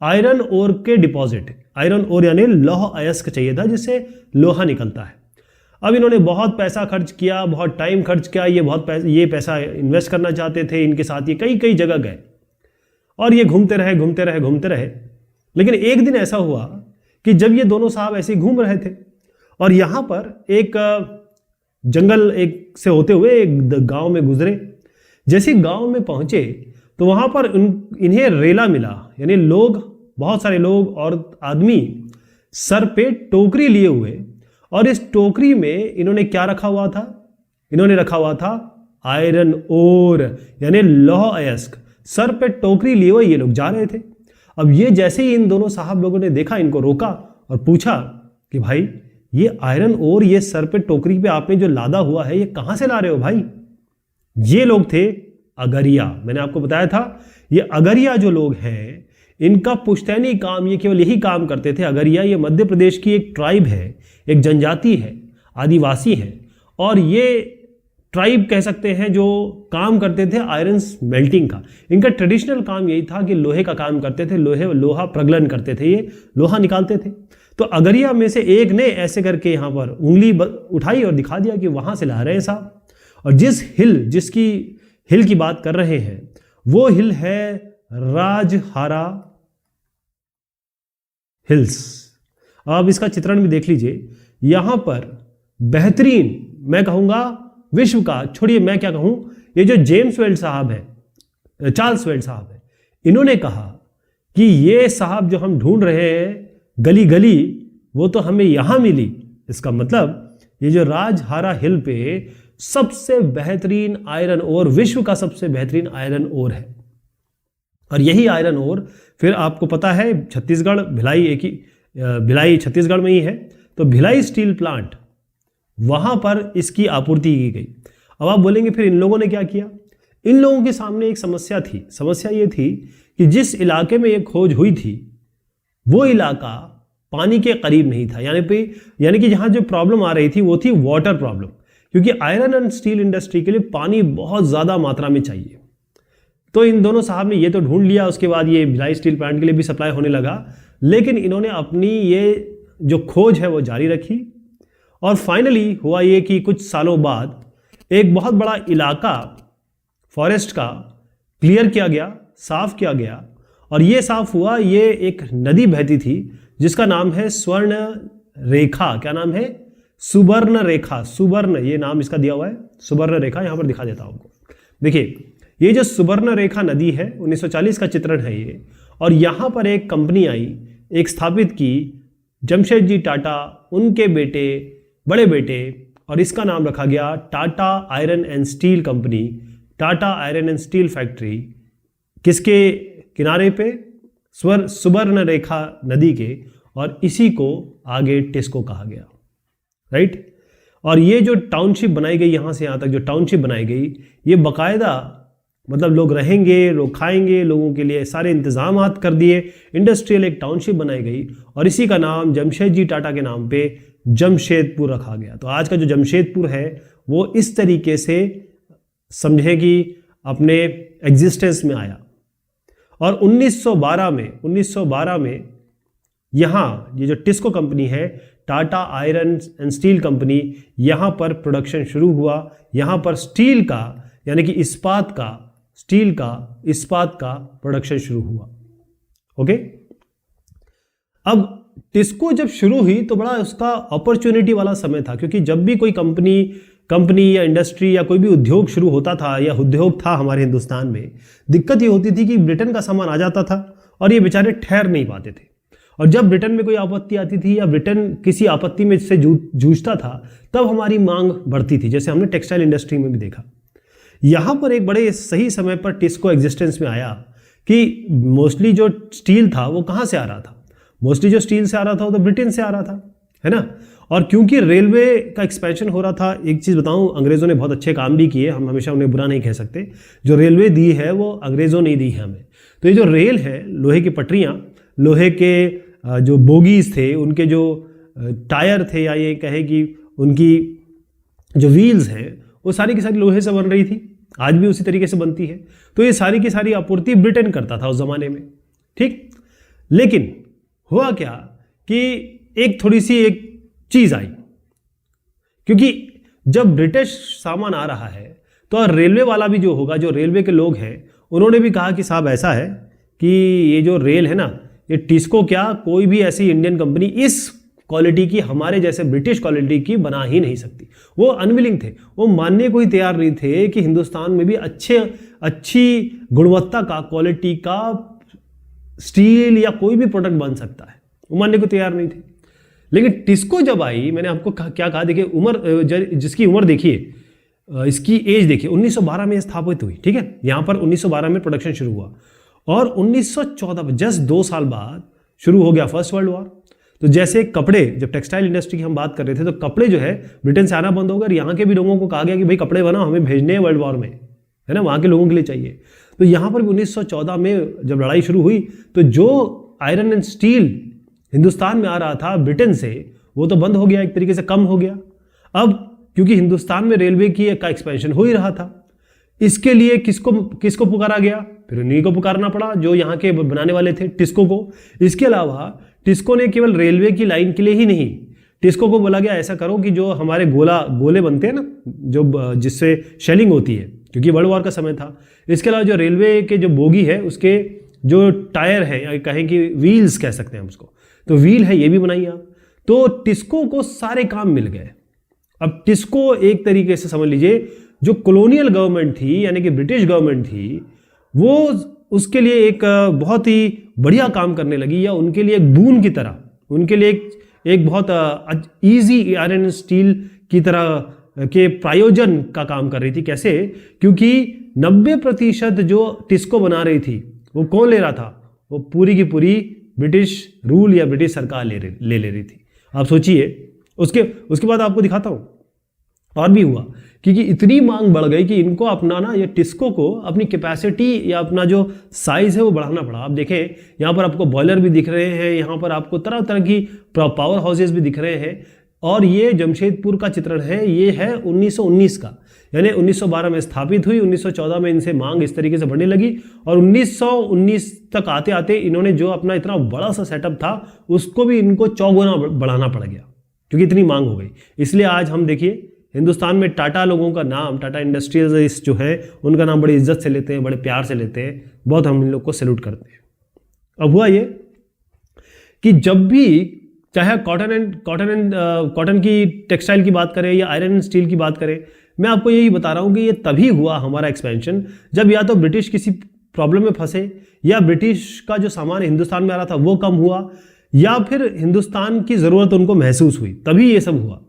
आयरन ओर के डिपॉजिट, आयरन ओर यानी लौह अयस्क चाहिए था जिससे लोहा निकलता है। अब इन्होंने बहुत पैसा खर्च किया, बहुत टाइम खर्च किया, ये पैसा इन्वेस्ट करना चाहते थे। इनके साथ ये कई जगह गए और ये घूमते रहे। लेकिन एक दिन ऐसा हुआ कि जब ये दोनों साहब ऐसे घूम रहे थे और यहाँ पर एक जंगल एक से होते हुए एक गांव में गुजरे। जैसे गांव में पहुंचे तो वहां पर इन्हें रेला मिला, यानी बहुत सारे लोग और आदमी सर पे टोकरी लिए हुए, और इस टोकरी में इन्होंने क्या रखा हुआ था? इन्होंने रखा हुआ था आयरन ओर, यानी लौह अयस्क। सर पे टोकरी लिए हुए ये लोग जा रहे थे। अब ये जैसे ही इन दोनों साहब लोगों ने देखा, इनको रोका और पूछा कि भाई ये आयरन ओर, ये सर पे टोकरी पे आपने जो लादा हुआ है, ये कहां से ला रहे हो भाई? ये लोग थे अगरिया। मैंने आपको बताया था ये अगरिया जो लोग हैं, इनका पुश्तैनी काम, ये केवल यही काम करते थे। अगरिया ये मध्य प्रदेश की एक ट्राइब है, एक जनजाति है, आदिवासी है, और ये ट्राइब कह सकते हैं जो काम करते थे आयरन मेल्टिंग का। इनका ट्रेडिशनल काम यही था कि लोहे का काम करते थे, लोहा प्रगलन करते थे, ये लोहा निकालते थे। तो अगरिया में से एक ने ऐसे करके यहाँ पर उंगली उठाई और दिखा दिया कि वहां से ला रहे हैं साहब। और जिसकी हिल की बात कर रहे हैं वो हिल है राजहारा हिल्स। अब इसका चित्रण भी देख लीजिए। यहां पर बेहतरीन, मैं कहूंगा विश्व का, छोड़िए मैं क्या कहूं, ये जो जेम्स वेल्ड साहब है, चार्ल्स वेल्ड साहब है, इन्होंने कहा कि ये साहब जो हम ढूंढ रहे हैं गली गली, वो तो हमें यहां मिली। इसका मतलब ये जो राजहारा हिल पे सबसे बेहतरीन आयरन ओर, विश्व का सबसे बेहतरीन आयरन ओर है। और यही आयरन ओर फिर आपको पता है छत्तीसगढ़, भिलाई छत्तीसगढ़ में ही है, तो भिलाई स्टील प्लांट, वहां पर इसकी आपूर्ति की गई। अब आप बोलेंगे फिर इन लोगों ने क्या किया? इन लोगों के सामने एक समस्या थी। समस्या ये थी कि जिस इलाके में ये खोज हुई थी वो इलाका पानी के करीब नहीं था, यानी कि जहां जो प्रॉब्लम आ रही थी वो थी वाटर प्रॉब्लम, क्योंकि आयरन एंड स्टील इंडस्ट्री के लिए पानी बहुत ज्यादा मात्रा में चाहिए। तो इन दोनों साहब ने ये तो ढूंढ लिया, उसके बाद ये भिलाई स्टील प्लांट के लिए भी सप्लाई होने लगा, लेकिन इन्होंने अपनी ये जो खोज है वो जारी रखी। और फाइनली हुआ ये कि कुछ सालों बाद एक बहुत बड़ा इलाका फॉरेस्ट का क्लियर किया गया, साफ किया गया। और ये साफ हुआ, ये एक नदी बहती थी जिसका नाम है स्वर्ण रेखा। क्या नाम है? सुवर्ण रेखा। सुवर्ण, ये नाम इसका दिया हुआ है, सुवर्ण रेखा। यहां पर दिखा देता हूं आपको। देखिए, ये जो सुवर्ण रेखा नदी है, 1940 का चित्रण है ये। और यहां पर एक कंपनी आई, एक स्थापित की, जमशेदजी टाटा, उनके बेटे, बड़े बेटे, और इसका नाम रखा गया Tata iron and steel company, Tata iron and steel factory. किसके किनारे पे? सुवर्ण रेखा नदी के। और इसी को आगे टिस्को कहा गया, राइट। और ये जो टाउनशिप बनाई गई, यहां से यहां तक जो टाउनशिप बनाई गई, ये बाकायदा, मतलब लोग रहेंगे, लोग खाएंगे, लोगों के लिए सारे इंतजाम कर दिए। इंडस्ट्रियल एक टाउनशिप बनाई गई और इसी का नाम जमशेदजी टाटा के नाम पे जमशेदपुर रखा गया। तो आज का जो जमशेदपुर है वो इस तरीके से समझे कि अपने एग्जिस्टेंस में आया। और 1912 में यहाँ ये जो टिस्को कंपनी है, Tata iron and steel company, यहाँ पर प्रोडक्शन शुरू हुआ। यहाँ पर स्टील का, यानी कि इस्पात का प्रोडक्शन शुरू हुआ। ओके। अब टिस्को जब शुरू हुई तो बड़ा उसका अपॉर्चुनिटी वाला समय था, क्योंकि जब भी कोई कंपनी या इंडस्ट्री या कोई भी उद्योग शुरू होता था, या उद्योग था हमारे हिंदुस्तान में, दिक्कत ये होती थी कि ब्रिटेन का सामान आ जाता था और ये बेचारे ठहर नहीं पाते थे। और जब ब्रिटेन में कोई आपत्ति आती थी या ब्रिटेन किसी आपत्ति में से जूझता था, तब हमारी मांग बढ़ती थी, जैसे हमने टेक्सटाइल इंडस्ट्री में भी देखा। यहां पर एक बड़े सही समय पर टिस्को एग्जिस्टेंस में आया कि मोस्टली जो स्टील था वो कहां से आ रहा था? मोस्टली जो स्टील से आ रहा था वो तो ब्रिटेन से आ रहा था, है ना। और क्योंकि रेलवे का एक्सपेंशन हो रहा था, एक चीज बताऊं, अंग्रेजों ने बहुत अच्छे काम भी किए, हम हमेशा उन्हें बुरा नहीं कह सकते। जो रेलवे दी है वो अंग्रेजों ने दी है हमें। तो ये जो रेल है, लोहे की पटरियां, लोहे के जो बोगीज थे, उनके जो टायर थे, या ये कहे कि उनकी जो व्हील्स हैं, वो सारी की सारी लोहे से बन रही थी, आज भी उसी तरीके से बनती है। तो ये सारी की सारी आपूर्ति ब्रिटेन करता था उस जमाने में, ठीक। लेकिन हुआ क्या कि एक थोड़ी सी एक चीज आई, क्योंकि जब ब्रिटिश सामान आ रहा है तो रेलवे वाला भी जो होगा, जो रेलवे के लोग हैं, उन्होंने भी कहा कि साहब ऐसा है कि ये जो रेल है ना, ये टिस्को क्या, कोई भी ऐसी इंडियन कंपनी इस क्वालिटी की, हमारे जैसे ब्रिटिश क्वालिटी की बना ही नहीं सकती। वो अनविलिंग थे, वो मानने को ही तैयार नहीं थे कि हिंदुस्तान में भी अच्छी गुणवत्ता का, क्वालिटी का स्टील या कोई भी प्रोडक्ट बन सकता है, वो मानने को तैयार नहीं थे। लेकिन टिस्को जब आई, मैंने आपको क्या कहा, देखिए उम्र, जिसकी उम्र देखिए, इसकी एज देखिए, 1912 में स्थापित हुई, ठीक है। यहां पर 1912 में प्रोडक्शन शुरू हुआ और 1914 में जस्ट 2 साल बाद शुरू हो गया फर्स्ट वर्ल्ड वॉर। तो जैसे कपड़े, जब टेक्सटाइल इंडस्ट्री की हम बात कर रहे थे, तो कपड़े जो है ब्रिटेन से आना बंद हो गया और यहाँ के भी लोगों को कहा गया कि भाई कपड़े बनाओ, हमें भेजने हैं वर्ल्ड वॉर में, है ना, वहाँ के लोगों के लिए चाहिए। तो यहाँ पर 1914 में जब लड़ाई शुरू हुई, तो जो आयरन एंड स्टील हिंदुस्तान में आ रहा था ब्रिटेन से, वो तो बंद हो गया, एक तरीके से कम हो गया। अब क्योंकि हिंदुस्तान में रेलवे का एक्सपेंशन हो ही रहा था। इसके लिए किसको किसको पुकारा गया? फिर उन्हीं को पुकारना पड़ा जो यहाँ के बनाने वाले थे, टिस्को को। इसके अलावा टिस्को ने केवल रेलवे की लाइन के लिए ही नहीं, टिस्को को बोला गया ऐसा करो कि जो हमारे गोले बनते हैं ना, जो जिससे शेलिंग होती है, क्योंकि वर्ल्ड वॉर का समय था। इसके अलावा जो रेलवे के जो बोगी है उसके जो टायर है, या कहें कि व्हील्स कह सकते हैं हम उसको, तो व्हील है ये भी बनाइए आप। तो टिस्को को सारे काम मिल गए। अब टिस्को एक तरीके से समझ लीजिए जो कॉलोनियल गवर्नमेंट थी, यानी कि ब्रिटिश गवर्नमेंट थी, वो उसके लिए एक बहुत ही बढ़िया काम करने लगी, या उनके लिए एक बून की तरह, उनके लिए एक बहुत इजी आयरन स्टील की तरह के प्रायोजन का काम कर रही थी। कैसे? क्योंकि 90% जो टिस्को बना रही थी वो कौन ले रहा था? वो पूरी की पूरी ब्रिटिश रूल या ब्रिटिश सरकार ले रही थी। आप सोचिए। उसके बाद आपको दिखाता हूं और भी हुआ, क्योंकि इतनी मांग बढ़ गई कि इनको अपना ना, ये टिस्को को अपनी कैपेसिटी या अपना जो साइज है वो बढ़ाना पड़ा। आप देखें यहाँ पर आपको बॉयलर भी दिख रहे हैं, यहाँ पर आपको तरह तरह की पावर हाउसेस भी दिख रहे हैं। और ये जमशेदपुर का चित्रण है, ये है 1919 का, यानी 1912 में स्थापित हुई, 1914 में इनसे मांग इस तरीके से बढ़ने लगी, और 1919 तक आते आते इन्होंने जो अपना इतना बड़ा सा सेटअप था उसको भी इनको 4 गुना बढ़ाना पड़ गया, क्योंकि इतनी मांग हो गई। इसलिए आज हम देखिए हिंदुस्तान में टाटा लोगों का नाम, टाटा इंडस्ट्रीज जो है उनका नाम बड़ी इज्जत से लेते हैं, बड़े प्यार से लेते हैं, बहुत हम इन लोग को सैल्यूट करते हैं। अब हुआ ये कि जब भी चाहे कॉटन की टेक्सटाइल की बात करें या आयरन एंड स्टील की बात करें, मैं आपको यही बता रहा हूं कि ये तभी हुआ हमारा एक्सपेंशन जब या तो ब्रिटिश किसी प्रॉब्लम में फंसे, या ब्रिटिश का जो सामान हिंदुस्तान में आ रहा था वो कम हुआ, या फिर हिंदुस्तान की जरूरत उनको महसूस हुई, तभी ये सब हुआ।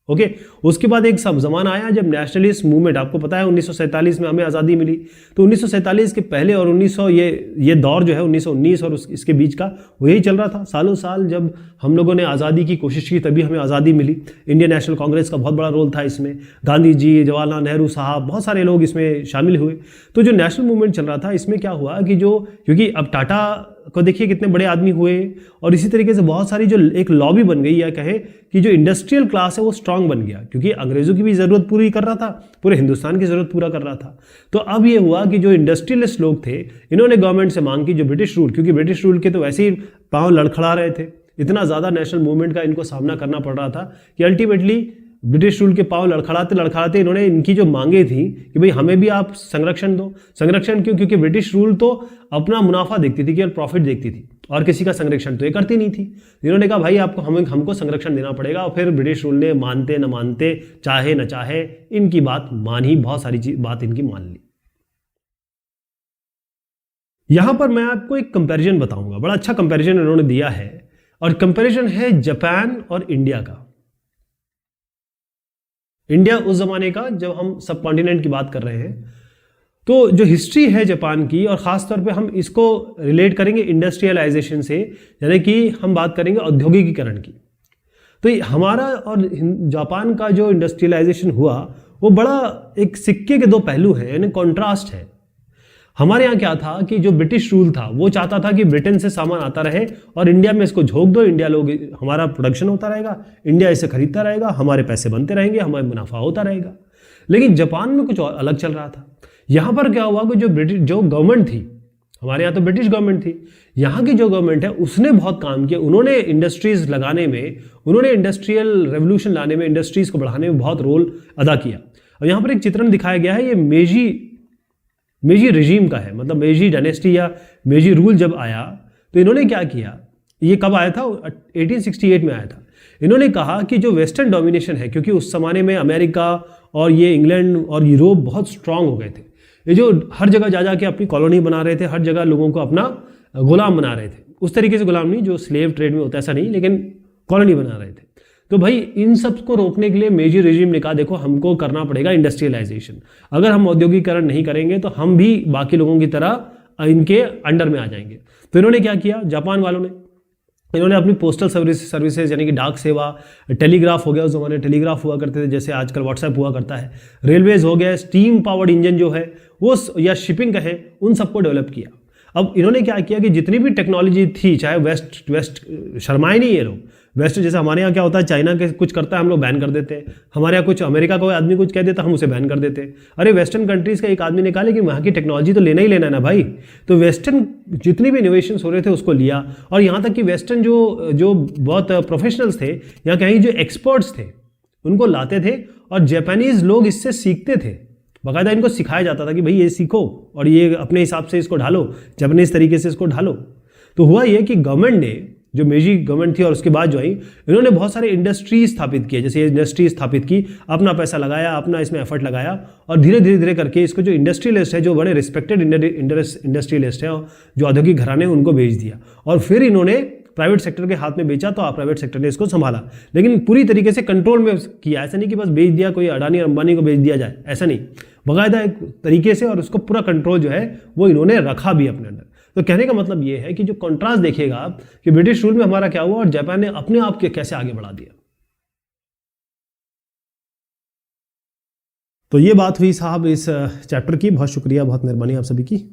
ओके। उसके बाद एक जमाना आया जब नेशनलिस्ट मूवमेंट, आपको पता है 1947 में हमें आज़ादी मिली, तो 1947 के पहले और 1900 ये दौर जो है 1919 और इसके बीच का वो यही चल रहा था। सालों साल जब हम लोगों ने आज़ादी की कोशिश की तभी हमें आज़ादी मिली। इंडियन नेशनल कांग्रेस का बहुत बड़ा रोल था इसमें, गांधी जी, जवाहरलाल नेहरू साहब, बहुत सारे लोग इसमें शामिल हुए। तो जो नेशनल मूवमेंट चल रहा था इसमें क्या हुआ कि क्योंकि अब टाटा को देखिए कितने बड़े आदमी हुए, और इसी तरीके से बहुत सारी जो एक लॉबी बन गई, या कहे कि जो इंडस्ट्रियल क्लास है वो स्ट्रांग बन गया, क्योंकि अंग्रेजों की भी जरूरत पूरी कर रहा था, पूरे हिंदुस्तान की जरूरत पूरा कर रहा था। तो अब ये हुआ कि जो इंडस्ट्रियलिस्ट लोग थे इन्होंने गवर्नमेंट से मांग की, जो ब्रिटिश रूल, क्योंकि ब्रिटिश रूल के तो वैसे ही पांव लड़खड़ा रहे थे, इतना ज्यादा नेशनल मूवमेंट का इनको सामना करना पड़ रहा था कि अल्टीमेटली ब्रिटिश रूल के पांव लड़खड़ाते इन्होंने इनकी जो मांगे थी कि भाई हमें भी आप संरक्षण दो। संरक्षण क्यों? क्योंकि ब्रिटिश रूल तो अपना मुनाफा देखती थी, केवल प्रॉफिट देखती थी, और किसी का संरक्षण तो ये करती नहीं थी। इन्होंने कहा भाई आपको हमको संरक्षण देना पड़ेगा, और फिर ब्रिटिश रूल ने मानते न मानते, चाहे न चाहे, इनकी बात मानी, बहुत सारी बात इनकी मान ली। यहां पर मैं आपको एक कंपैरिजन बताऊंगा, बड़ा अच्छा कंपैरिजन इन्होंने दिया है, और कंपैरिजन है जापान और इंडिया का। इंडिया उस जमाने का जब हम सब कॉन्टिनेंट की बात कर रहे हैं, तो जो हिस्ट्री है जापान की, और खास तौर पे हम इसको रिलेट करेंगे इंडस्ट्रियलाइजेशन से, यानी कि हम बात करेंगे औद्योगिकीकरण की। तो हमारा और जापान का जो इंडस्ट्रियलाइजेशन हुआ वो बड़ा एक सिक्के के दो पहलू हैं, यानी कॉन्ट्रास्ट है। हमारे यहाँ क्या था कि जो ब्रिटिश रूल था वो चाहता था कि ब्रिटेन से सामान आता रहे और इंडिया में इसको झोंक दो, इंडिया लोग, हमारा प्रोडक्शन होता रहेगा, इंडिया इसे खरीदता रहेगा, हमारे पैसे बनते रहेंगे, हमारा मुनाफा होता रहेगा। लेकिन जापान में कुछ और अलग चल रहा था। यहाँ पर क्या हुआ कि जो गवर्नमेंट थी, हमारे यहाँ तो ब्रिटिश गवर्नमेंट थी, यहाँ की जो गवर्नमेंट है उसने बहुत काम किया। उन्होंने इंडस्ट्रीज लगाने में, उन्होंने इंडस्ट्रियल रेवोल्यूशन लाने में, इंडस्ट्रीज को बढ़ाने में बहुत रोल अदा किया। और यहाँ पर एक चित्रण दिखाया गया है, ये मेजी रिजीम का है, मतलब मेजी डायनेस्टी या मेजी रूल जब आया तो इन्होंने क्या किया, ये कब आया था? 1868 में आया था। इन्होंने कहा कि जो वेस्टर्न डोमिनेशन है, क्योंकि उस जमाने में अमेरिका और ये इंग्लैंड और यूरोप बहुत स्ट्रांग हो गए थे, ये जो हर जगह जा के अपनी कॉलोनी बना रहे थे, हर जगह लोगों को अपना गुलाम बना रहे थे। उस तरीके से गुलाम नहीं जो स्लेव ट्रेड में होता, ऐसा नहीं, लेकिन कॉलोनी बना रहे थे। तो भाई इन सब को रोकने के लिए मेजी रेजिम ने कहा देखो हमको करना पड़ेगा इंडस्ट्रियलाइजेशन। अगर हम औद्योगिकरण नहीं करेंगे तो हम भी बाकी लोगों की तरह इनके अंडर में आ जाएंगे। तो इन्होंने क्या किया, जापान वालों ने, इन्होंने अपनी पोस्टल सर्विसेज यानी कि डाक सेवा, टेलीग्राफ हो गया, उस जमाने टेलीग्राफ हुआ करते थे जैसे आजकल व्हाट्सएप हुआ करता है, रेलवेज हो गया, स्टीम पावर्ड इंजन जो है वो, या शिपिंग कहें, उन सबको डेवलप किया। अब इन्होंने क्या किया कि जितनी भी टेक्नोलॉजी थी, चाहे वेस्ट शर्माए नहीं ये लोग। वेस्ट जैसे हमारे यहाँ क्या होता है, चाइना के कुछ करता है हम लोग बैन कर देते हैं, हमारे यहाँ कुछ अमेरिका का कोई आदमी कुछ कह देता है हम उसे बैन कर देते हैं। अरे वेस्टर्न कंट्रीज का एक आदमी ने कहा लेकिन वहाँ की टेक्नोलॉजी तो लेना ही लेना है ना भाई। तो वेस्टर्न जितनी भी इनोवेशंस हो रहे थे उसको लिया, और यहाँ तक कि वेस्टर्न जो बहुत प्रोफेशनल्स थे, यहाँ कहीं जो एक्सपर्ट्स थे उनको लाते थे, और जापानीज लोग इससे सीखते थे। बाकायदा इनको सिखाया जाता था कि भाई ये सीखो और ये अपने हिसाब से इसको ढालो, जापानीज तरीके से इसको ढालो। तो हुआ ये कि गवर्नमेंट ने, जो मेजी गवर्नमेंट थी और उसके बाद जो आई, इन्होंने बहुत सारे इंडस्ट्री स्थापित किए। जैसे इंडस्ट्री स्थापित की, अपना पैसा लगाया, अपना इसमें एफर्ट लगाया, और धीरे धीरे धीरे करके इसको जो इंडस्ट्रियलिस्ट है, जो बड़े रिस्पेक्टेड इंडस्ट्रियलिस्ट है, जो औद्योगिक घराने, उनको बेच दिया। और फिर इन्होंने प्राइवेट सेक्टर के हाथ में बेचा, तो प्राइवेट सेक्टर ने इसको संभाला, लेकिन पूरी तरीके से कंट्रोल में किया। ऐसा नहीं कि बस बेच दिया, कोई अडानी अंबानी को बेच दिया जाए, ऐसा नहीं, बाकायदा एक तरीके से, और उसको पूरा कंट्रोल जो है वो इन्होंने रखा भी अपने अंदर। तो कहने का मतलब ये है कि जो कॉन्ट्रास्ट देखिएगा आप कि ब्रिटिश रूल में हमारा क्या हुआ और जापान ने अपने आप के कैसे आगे बढ़ा दिया। तो ये बात हुई साहब इस चैप्टर की। बहुत शुक्रिया, बहुत मेहरबानी आप सभी की।